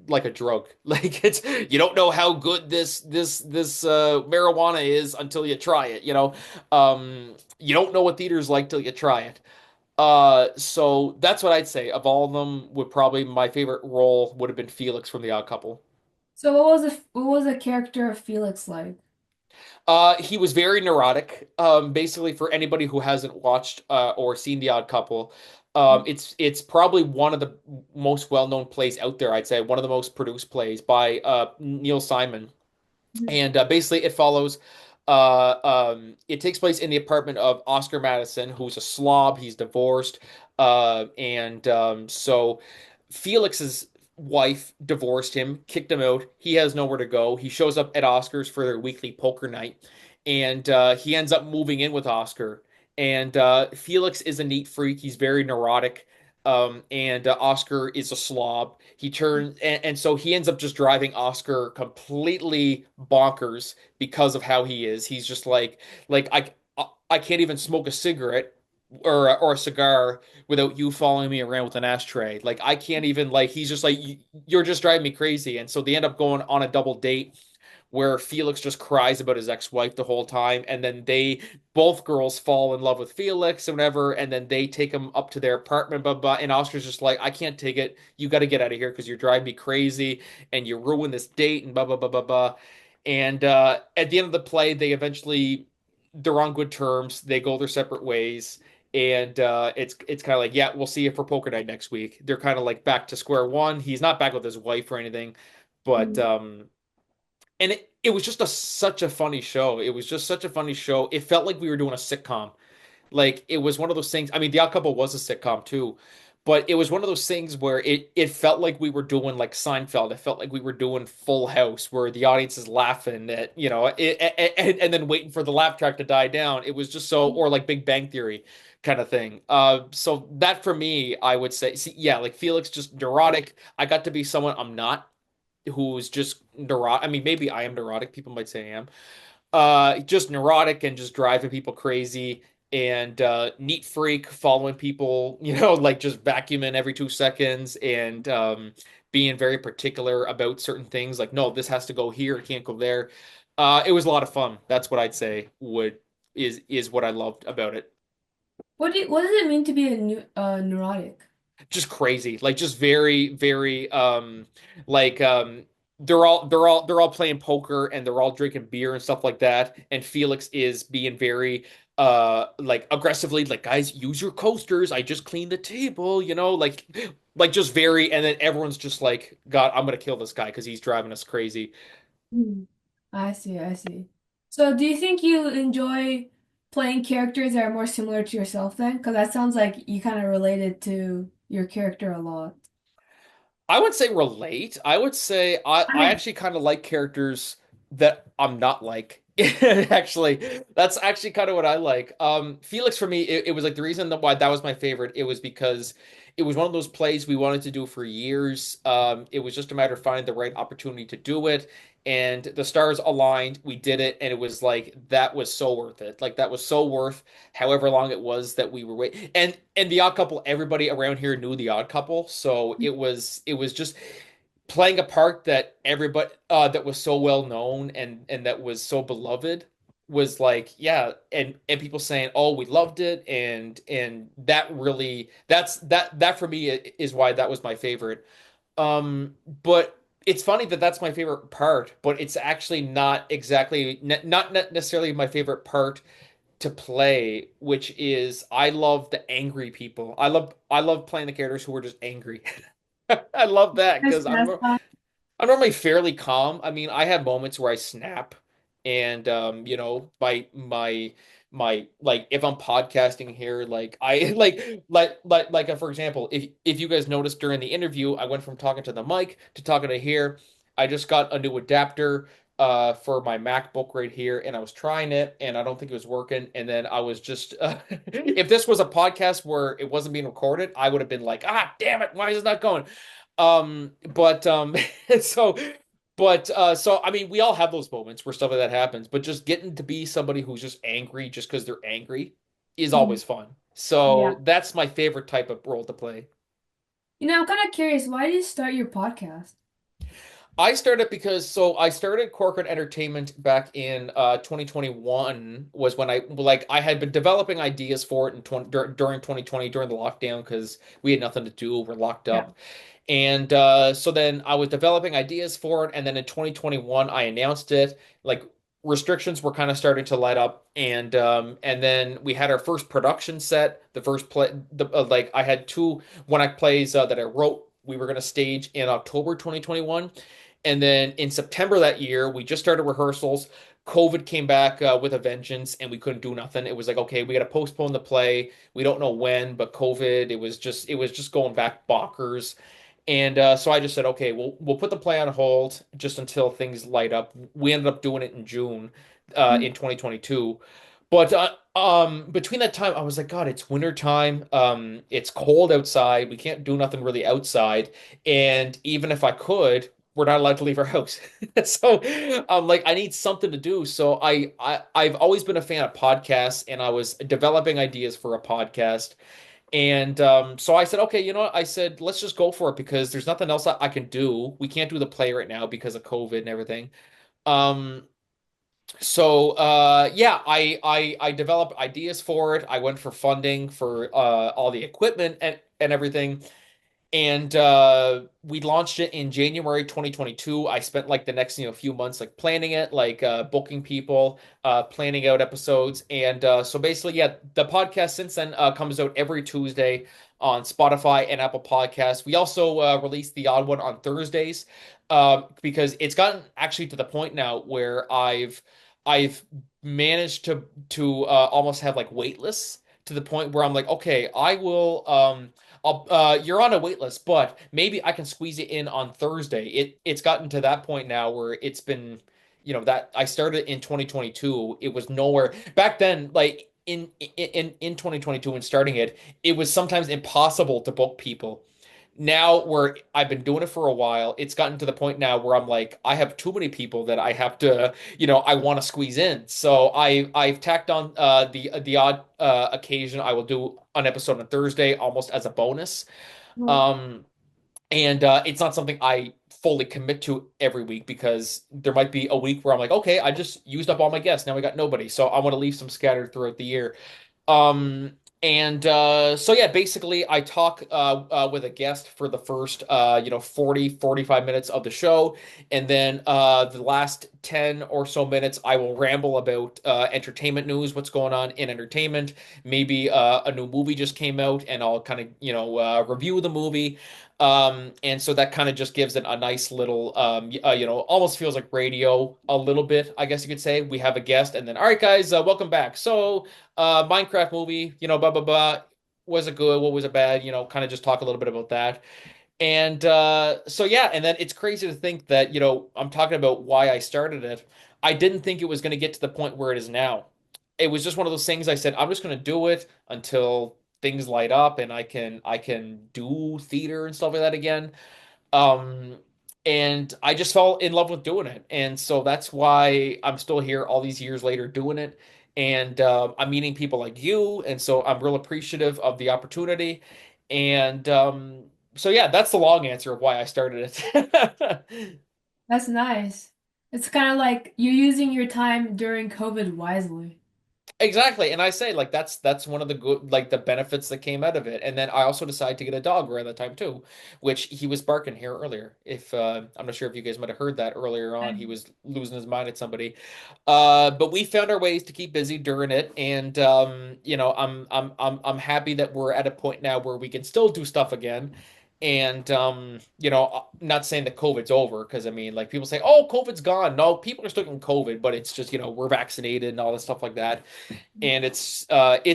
like a drug. Like it's you don't know how good this marijuana is until you try it, you don't know what theater's like till you try it. So that's what I'd say. Of all of them, would probably my favorite role would have been Felix from The Odd Couple. So what was the character of Felix like? He was very neurotic. Basically, for anybody who hasn't watched or seen The Odd Couple, it's probably one of the most well-known plays out there. I'd say one of the most produced plays by Neil Simon. And basically, it follows. It takes place in the apartment of Oscar Madison, who's a slob. He's divorced, and so Felix's wife divorced him, kicked him out. He has nowhere to go. He shows up at Oscar's for their weekly poker night, and he ends up moving in with Oscar. And Felix is a neat freak. He's very neurotic. And Oscar is a slob. He turns and so he ends up just driving Oscar completely bonkers because of how he is. He's just like I can't even smoke a cigarette or a cigar without you following me around with an ashtray. Like I can't even like he's just like you're just driving me crazy. And so they end up going on a double date where Felix just cries about his ex-wife the whole time, and then both girls fall in love with Felix and whatever, and then they take him up to their apartment, blah blah. And Oscar's just like, I can't take it. You got to get out of here because you're driving me crazy, and you ruin this date, and blah blah blah blah blah. And at the end of the play, they're on good terms. They go their separate ways. And it's kind of like, yeah, we'll see you for poker night next week. They're kind of like back to square one. He's not back with his wife or anything, but Mhm. and it was just such a funny show. It was just such a funny show. It felt like we were doing a sitcom. Like it was one of those things. I mean, The Odd Couple was a sitcom too, but it was one of those things where it felt like we were doing like Seinfeld. It felt like we were doing Full House, where the audience is laughing at, and then waiting for the laugh track to die down. It was just so, or like Big Bang Theory kind of thing. So that for me, I would say, see, yeah, like Felix, just neurotic. I got to be someone I'm not, who's just neurotic. I mean, maybe I am neurotic. People might say I am. Just neurotic and just driving people crazy, and neat freak, following people, like just vacuuming every 2 seconds, and being very particular about certain things, like no, this has to go here, it can't go there. It was a lot of fun. That's what I'd say would is what I loved about it. What does it mean to be a neurotic? Just crazy, like just very, very like they're all playing poker, and they're all drinking beer and stuff like that, and Felix is being very like aggressively, like, guys, use your coasters, I just cleaned the table, like just very, and then everyone's just like, God, I'm gonna kill this guy because he's driving us crazy. Hmm. I see, I see. So do you think you enjoy playing characters that are more similar to yourself then? Because that sounds like you kind of related to your character a lot. I would say relate. I would say I Okay. actually kind of like characters that I'm not like. Actually, that's actually kind of what I like. Felix for me, it was like the reason why that was my favorite. It was because it was one of those plays we wanted to do for years. It was just a matter of finding the right opportunity to do it, and the stars aligned. We did it, and it was like that was so worth it. Like that was so worth however long it was that we were waiting. And the Odd Couple, everybody around here knew the Odd Couple, so it was just playing a part that everybody that was so well known, and that was so beloved, was like, yeah, and people saying, oh, we loved it, and that really, that for me is why that was my favorite. But it's funny that that's my favorite part, but it's actually not exactly, not necessarily my favorite part to play, which is, I love the angry people. I love playing the characters who are just angry. I love that That's because I'm that's fine. I'm normally fairly calm. I mean, I have moments where I snap, and my like, if I'm podcasting here, like I like for example, if you guys noticed during the interview, I went from talking to the mic to talking to here. I just got a new adapter for my MacBook right here, and I was trying it, and I don't think it was working, and then I was just if this was a podcast where it wasn't being recorded, I would have been like, ah, damn it, why is it not going? But so so I mean, we all have those moments where stuff like that happens, but just getting to be somebody who's just angry just because they're angry is Mhm. always fun. Yeah. So that's my favorite type of role to play. I'm kind of curious, why did you start your podcast? I started because I started Corcoran Entertainment back in 2021, was when I had been developing ideas for it in during 2020, during the lockdown, because we had nothing to do, we're locked Yeah. up. And so then I was developing ideas for it, and then in 2021 I announced it. Like, restrictions were kind of starting to light up, and then we had our first production set. The first play, like, I had two one-act plays that I wrote. We were going to stage in October 2021, and then in September that year we just started rehearsals. COVID came back with a vengeance, and we couldn't do nothing. It was like, okay, we got to postpone the play. We don't know when, but COVID, it was just going back bonkers. And so I just said, okay, we'll put the play on hold just until things light up. We ended up doing it in June, Mhm. in 2022. But between that time, I was like, God, it's winter time. It's cold outside. We can't do nothing really outside. And even if I could, we're not allowed to leave our house. So I'm like, I need something to do. So I've always been a fan of podcasts, and I was developing ideas for a podcast. And so I said, okay, you know what? I said, let's just go for it because there's nothing else I can do. We can't do the play right now because of COVID and everything. Um, so yeah, I developed ideas for it. I went for funding for all the equipment and everything. And we launched it in January 2022. I spent like the next, few months like planning it, like booking people, planning out episodes. And so basically, yeah, the podcast since then comes out every Tuesday on Spotify and Apple Podcasts. We also release the odd one on Thursdays, because it's gotten actually to the point now where I've managed to almost have like wait lists, to the point where I'm like, okay, you're on a wait list, but maybe I can squeeze it in on Thursday. It's gotten to that point now where it's been, that I started in 2022. It was nowhere back then. Like in 2022 when starting it, it was sometimes impossible to book people. Now where I've been doing it for a while, it's gotten to the point now where I'm like, I have too many people that I have to, I want to squeeze in. So I've tacked on the odd occasion I will do an episode on Thursday almost as a bonus. Well, Um, and it's not something I fully commit to every week because there might be a week where I'm like, okay, I just used up all my guests. Now we got nobody. So I want to leave some scattered throughout the year. Um, so yeah, basically I talk with a guest for the first 40-45 minutes of the show, and then the last 10 or so minutes I will ramble about entertainment news, what's going on in entertainment. Maybe a new movie just came out and I'll kind of, review the movie. And so that kind of just gives it a nice little almost feels like radio a little bit, I guess you could say. We have a guest and then, all right, guys, welcome back. So Minecraft movie, blah blah blah. Was it good? What was it bad? Kind of just talk a little bit about that. And so yeah, and then it's crazy to think that, I'm talking about why I started it. I didn't think it was going to get to the point where it is now. It was just one of those things I said, I'm just going to do it until things light up and I can do theater and stuff like that again. Um, and I just fell in love with doing it. And so that's why I'm still here all these years later doing it. And I'm meeting people like you. And so I'm real appreciative of the opportunity. And so, yeah, that's the long answer of why I started it. that's nice. It's kind of like you're using your time during COVID wisely. Exactly. And I say like that's one of the good like the benefits that came out of it. And then I also decided to get a dog around that time too, which he was barking here earlier. If I'm not sure if you guys might have heard that earlier on, he was losing his mind at somebody. But we found our ways to keep busy during it, and I'm happy that we're at a point now where we can still do stuff again. And not saying that COVID's over, because I mean, like people say, "Oh, COVID's gone." No, people are still getting COVID, but it's just we're vaccinated and all this stuff like that, and it's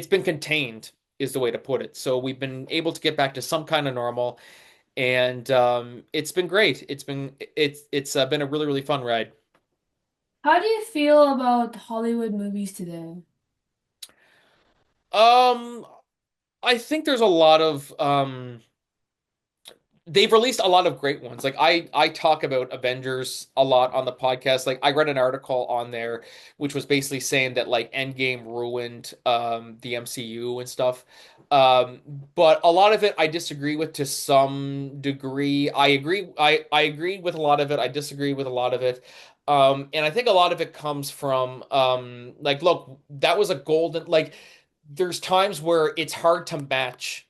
been contained is the way to put it. So we've been able to get back to some kind of normal, and it's been great. It's been a really fun ride. How do you feel about Hollywood movies today? Um, I think there's a lot of they've released a lot of great ones. Like I talk about Avengers a lot on the podcast. Like I read an article on there which was basically saying that like Endgame ruined the MCU and stuff. Um but a lot of it I disagree with to some degree. I agree with a lot of it. I disagree with a lot of it. And I think a lot of it comes from like look, that was a golden like there's times where it's hard to match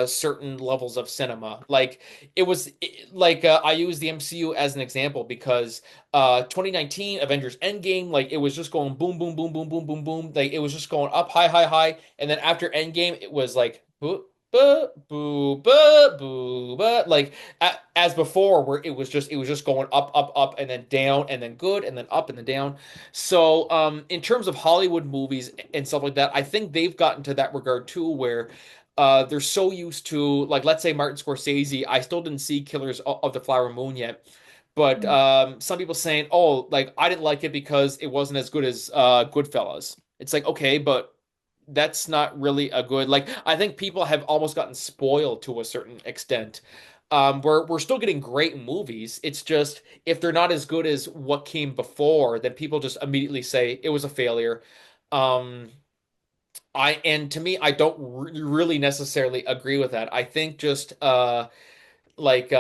certain levels of cinema. Like I use the MCU as an example because 2019 Avengers Endgame, like it was just going boom boom boom boom boom boom boom, like it was just going up high high high, and then after Endgame it was like boo boo boo boo boo boo, like as before where it was just going up up up and then down and then good and then up and then down. So in terms of Hollywood movies and stuff like that, I think they've gotten to that regard too where they're so used to like let's say Martin Scorsese. I still didn't see Killers of the Flower Moon yet, but some people saying, "Oh, like I didn't like it because it wasn't as good as Goodfellas." It's like okay, but that's not really a good like. I think people have almost gotten spoiled to a certain extent. We're still getting great movies. It's just if they're not as good as what came before, then people just immediately say it was a failure. Um, and to me, I don't really necessarily agree with that. I think just like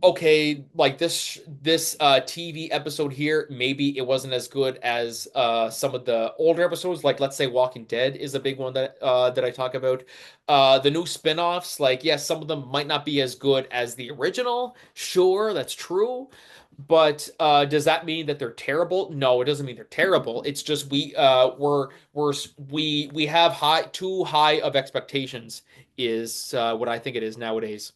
okay, like this TV episode here, maybe it wasn't as good as some of the older episodes. Like let's say Walking Dead is a big one that I talk about. The new spin-offs, like yes, some of them might not be as good as the original. Sure, that's true. But does that mean that they're terrible? No, it doesn't mean they're terrible. It's just we have too high of expectations is what I think it is nowadays.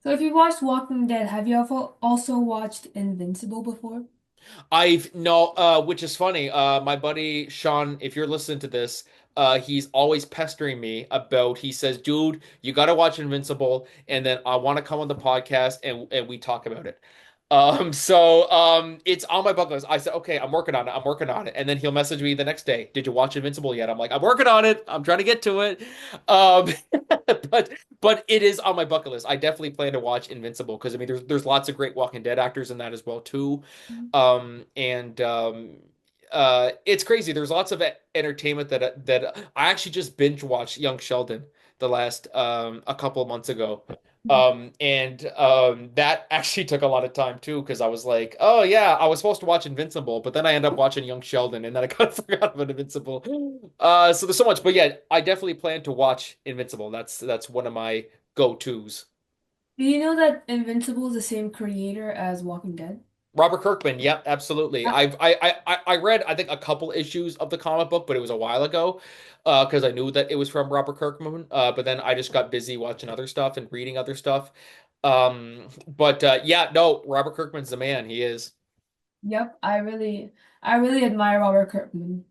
So if you watched Walking Dead, have you also watched Invincible before? I've no, which is funny. My buddy Sean, if you're listening to this, he's always pestering me about. He says, "Dude, you got to watch Invincible, and then I want to come on the podcast and we talk about it." It's on my bucket list. I said, "Okay, I'm working on it. I'm working on it." And then he'll message me the next day, "Did you watch Invincible yet?" I'm like, "I'm working on it. I'm trying to get to it." Um, but but it is on my bucket list. I definitely plan to watch Invincible because I mean, there's lots of great Walking Dead actors in that as well too. And It's crazy. There's lots of entertainment that I actually just binge watched Young Sheldon the last a couple of months ago. That actually took a lot of time too because I was like, oh yeah, I was supposed to watch Invincible, but then I ended up watching Young Sheldon and then I kind of forgot about Invincible. So there's so much, but yeah, I definitely plan to watch Invincible. That's one of my go-tos. Do you know that Invincible is the same creator as Walking Dead? Robert Kirkman, yep, absolutely. Uh, I read I think a couple issues of the comic book, but it was a while ago, because I knew that it was from Robert Kirkman. But then I just got busy watching other stuff and reading other stuff. Yeah, no, Robert Kirkman's the man. He is. Yep, I really admire Robert Kirkman.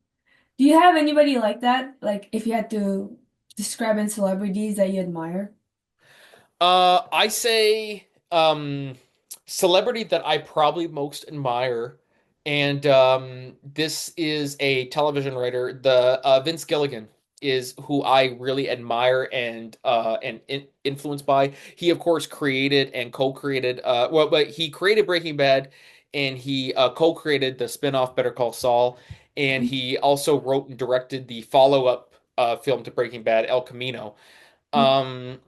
Do you have anybody like that? Like, if you had to describe in celebrities that you admire? I say celebrity that I probably most admire, and this is a television writer. The Vince Gilligan is who I really admire and influenced by. He of course created and co-created but he created Breaking Bad and he co-created the spin-off Better Call Saul, and he also wrote and directed the follow-up film to Breaking Bad, El Camino. Um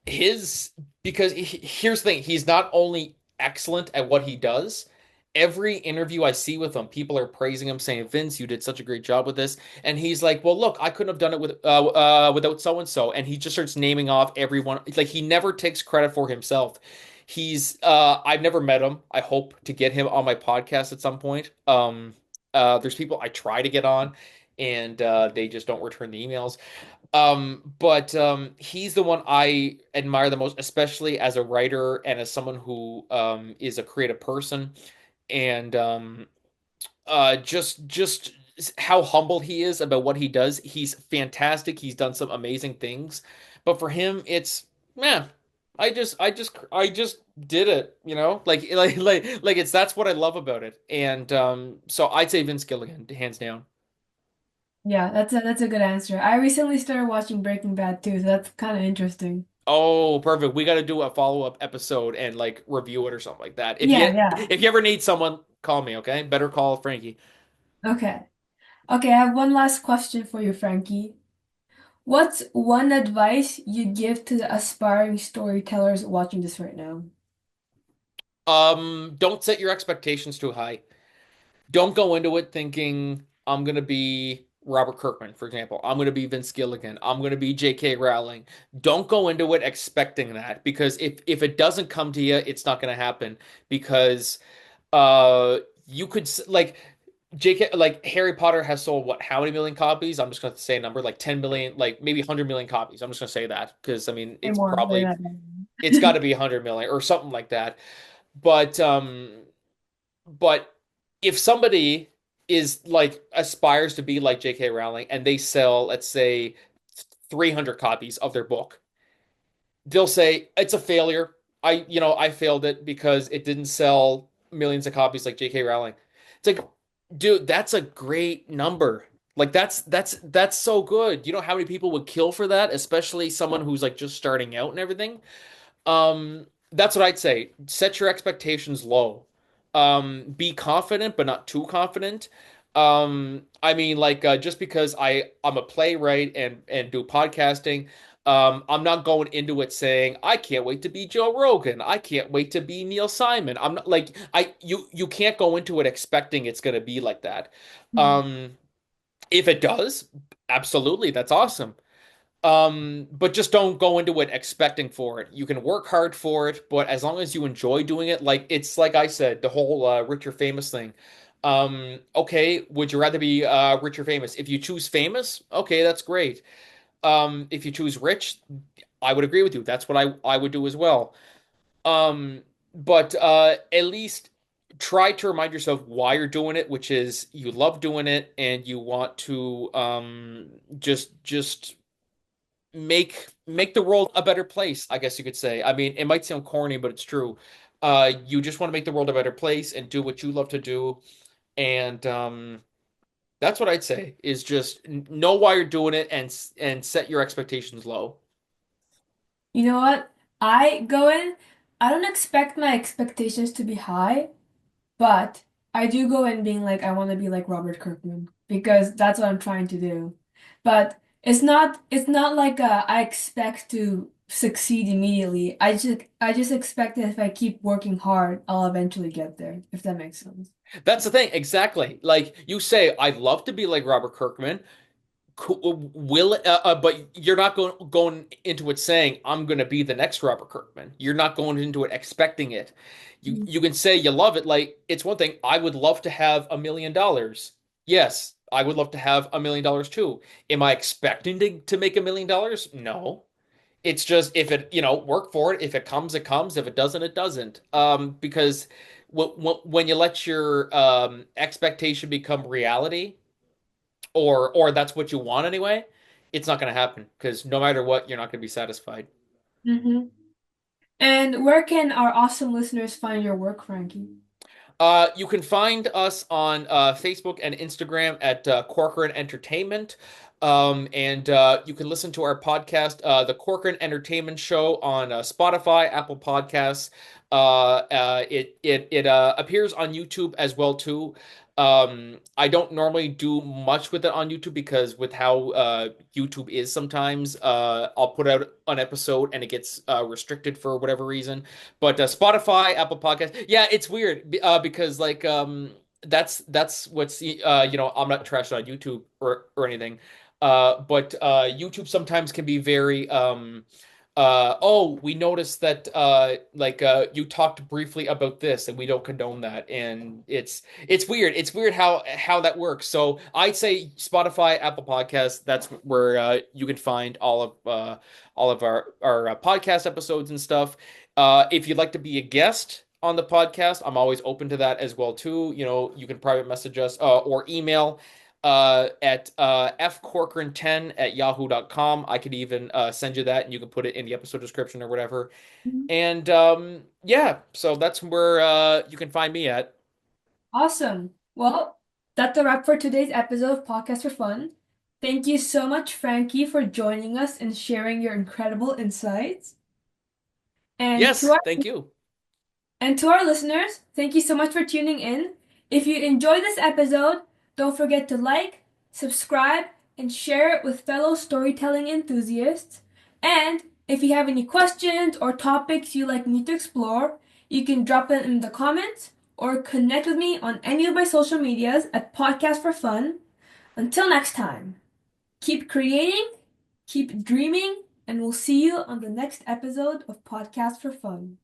his because here's the thing, he's not only excellent at what he does. Every interview I see with him, people are praising him, saying, "Vince, you did such a great job with this." And he's like, "Well, look, I couldn't have done it without so and so." And he just starts naming off everyone. Like he never takes credit for himself. I've never met him. I hope to get him on my podcast at some point. There's people I try to get on, and they just don't return the emails. He's the one I admire the most, especially as a writer and as someone who is a creative person, and just how humble he is about what he does. He's fantastic. He's done some amazing things, but for him, it's man. I just did it, you know, like it's that's what I love about it, and so I'd say Vince Gilligan, hands down. Yeah, that's a good answer. I recently started watching Breaking Bad too, so that's kind of interesting. Oh, perfect. We got to do a follow-up episode and like review it or something like that. Yeah, yeah. If you ever need someone, call me, okay? Better call Frankie. Okay. Okay, I have one last question for you, Frankie. What's one advice you'd give to the aspiring storytellers watching this right now? Don't set your expectations too high. Don't go into it thinking I'm gonna be Robert Kirkman, for example. I'm gonna be Vince Gilligan. I'm gonna be J.K. Rowling. Don't go into it expecting that because if it doesn't come to you, it's not gonna happen because you could like JK, like Harry Potter has sold what, how many million copies? I'm just going to say a number like 10 million, like maybe 100 million copies. I'm just going to say that because I mean Say it's more, say probably that. it's got to be 100 million or something like that. But but if somebody is like aspires to be like JK Rowling and they sell, let's say, 300 copies of their book, they'll say it's a failure. I failed it because it didn't sell millions of copies like J.K. Rowling. It's like, dude, that's a great number. Like that's so good. You know how many people would kill for that, especially someone who's like just starting out and everything. That's what I'd say. Set your expectations low. Be confident, but not too confident. I mean, like just because I'm a playwright and do podcasting, I'm not going into it saying I can't wait to be Joe Rogan. I can't wait to be Neil Simon. I'm not like I you can't go into it expecting it's gonna be like that. Um, if it does, absolutely, that's awesome. But just don't go into it expecting for it. You can work hard for it, but as long as you enjoy doing it, like it's like I said, the whole rich or famous thing. Okay, would you rather be rich or famous? If you choose famous, okay, that's great. If you choose rich, I would agree with you. That's what I would do as well. Um, but at least try to remind yourself why you're doing it, which is you love doing it and you want to just make the world a better place, I guess you could say. I mean, it might sound corny, but it's true. You just want to make the world a better place and do what you love to do. And that's what I'd say is just know why you're doing it and set your expectations low. You know what? I go in, I don't expect my expectations to be high, but I do go in being like, I want to be like Robert Kirkman because that's what I'm trying to do. But it's not like I expect to succeed immediately. I just expect that if I keep working hard, I'll eventually get there, if that makes sense. That's the thing, exactly. Like you say, I'd love to be like Robert Kirkman. Will but you're not going into it saying I'm going to be the next Robert Kirkman. You're not going into it expecting it. You can say you love it. Like it's one thing. I would love to have $1 million. Yes, I would love to have $1 million too. Am I expecting to make $1 million? No. It's just if it, work for it. If it comes, it comes. If it doesn't, it doesn't. Because when you let your expectation become reality, or that's what you want anyway, it's not going to happen because no matter what, you're not going to be satisfied. Mm-hmm. And where can our awesome listeners find your work, Frankie? You can find us on Facebook and Instagram at Corcoran Entertainment. And you can listen to our podcast, The Corcoran Entertainment Show, on Spotify, Apple Podcasts. It appears on YouTube as well too. I don't normally do much with it on YouTube because with how YouTube is sometimes, I'll put out an episode and it gets restricted for whatever reason. But Spotify, Apple Podcast, yeah, it's weird because like that's what's I'm not trashing on YouTube or anything, but YouTube sometimes can be very oh, we noticed that you talked briefly about this and we don't condone that, and it's weird. It's weird how that works. So I'd say Spotify, Apple Podcasts, that's where you can find all of our podcast episodes and stuff. If you'd like to be a guest on the podcast, I'm always open to that as well too. You can private message us or email at fcorcoran10@yahoo.com. I could even send you that and you can put it in the episode description or whatever. And yeah, so that's where you can find me at. Awesome. Well, that's a wrap for today's episode of Podcast for Fun. Thank you so much, Frankie, for joining us and sharing your incredible insights. And to Yes, our thank you. And to our listeners, thank you so much for tuning in. If you enjoyed this episode, don't forget to like, subscribe, and share it with fellow storytelling enthusiasts. And if you have any questions or topics you'd like me to explore, you can drop them in the comments or connect with me on any of my social medias at Podcast for Fun. Until next time, keep creating, keep dreaming, and we'll see you on the next episode of Podcast for Fun.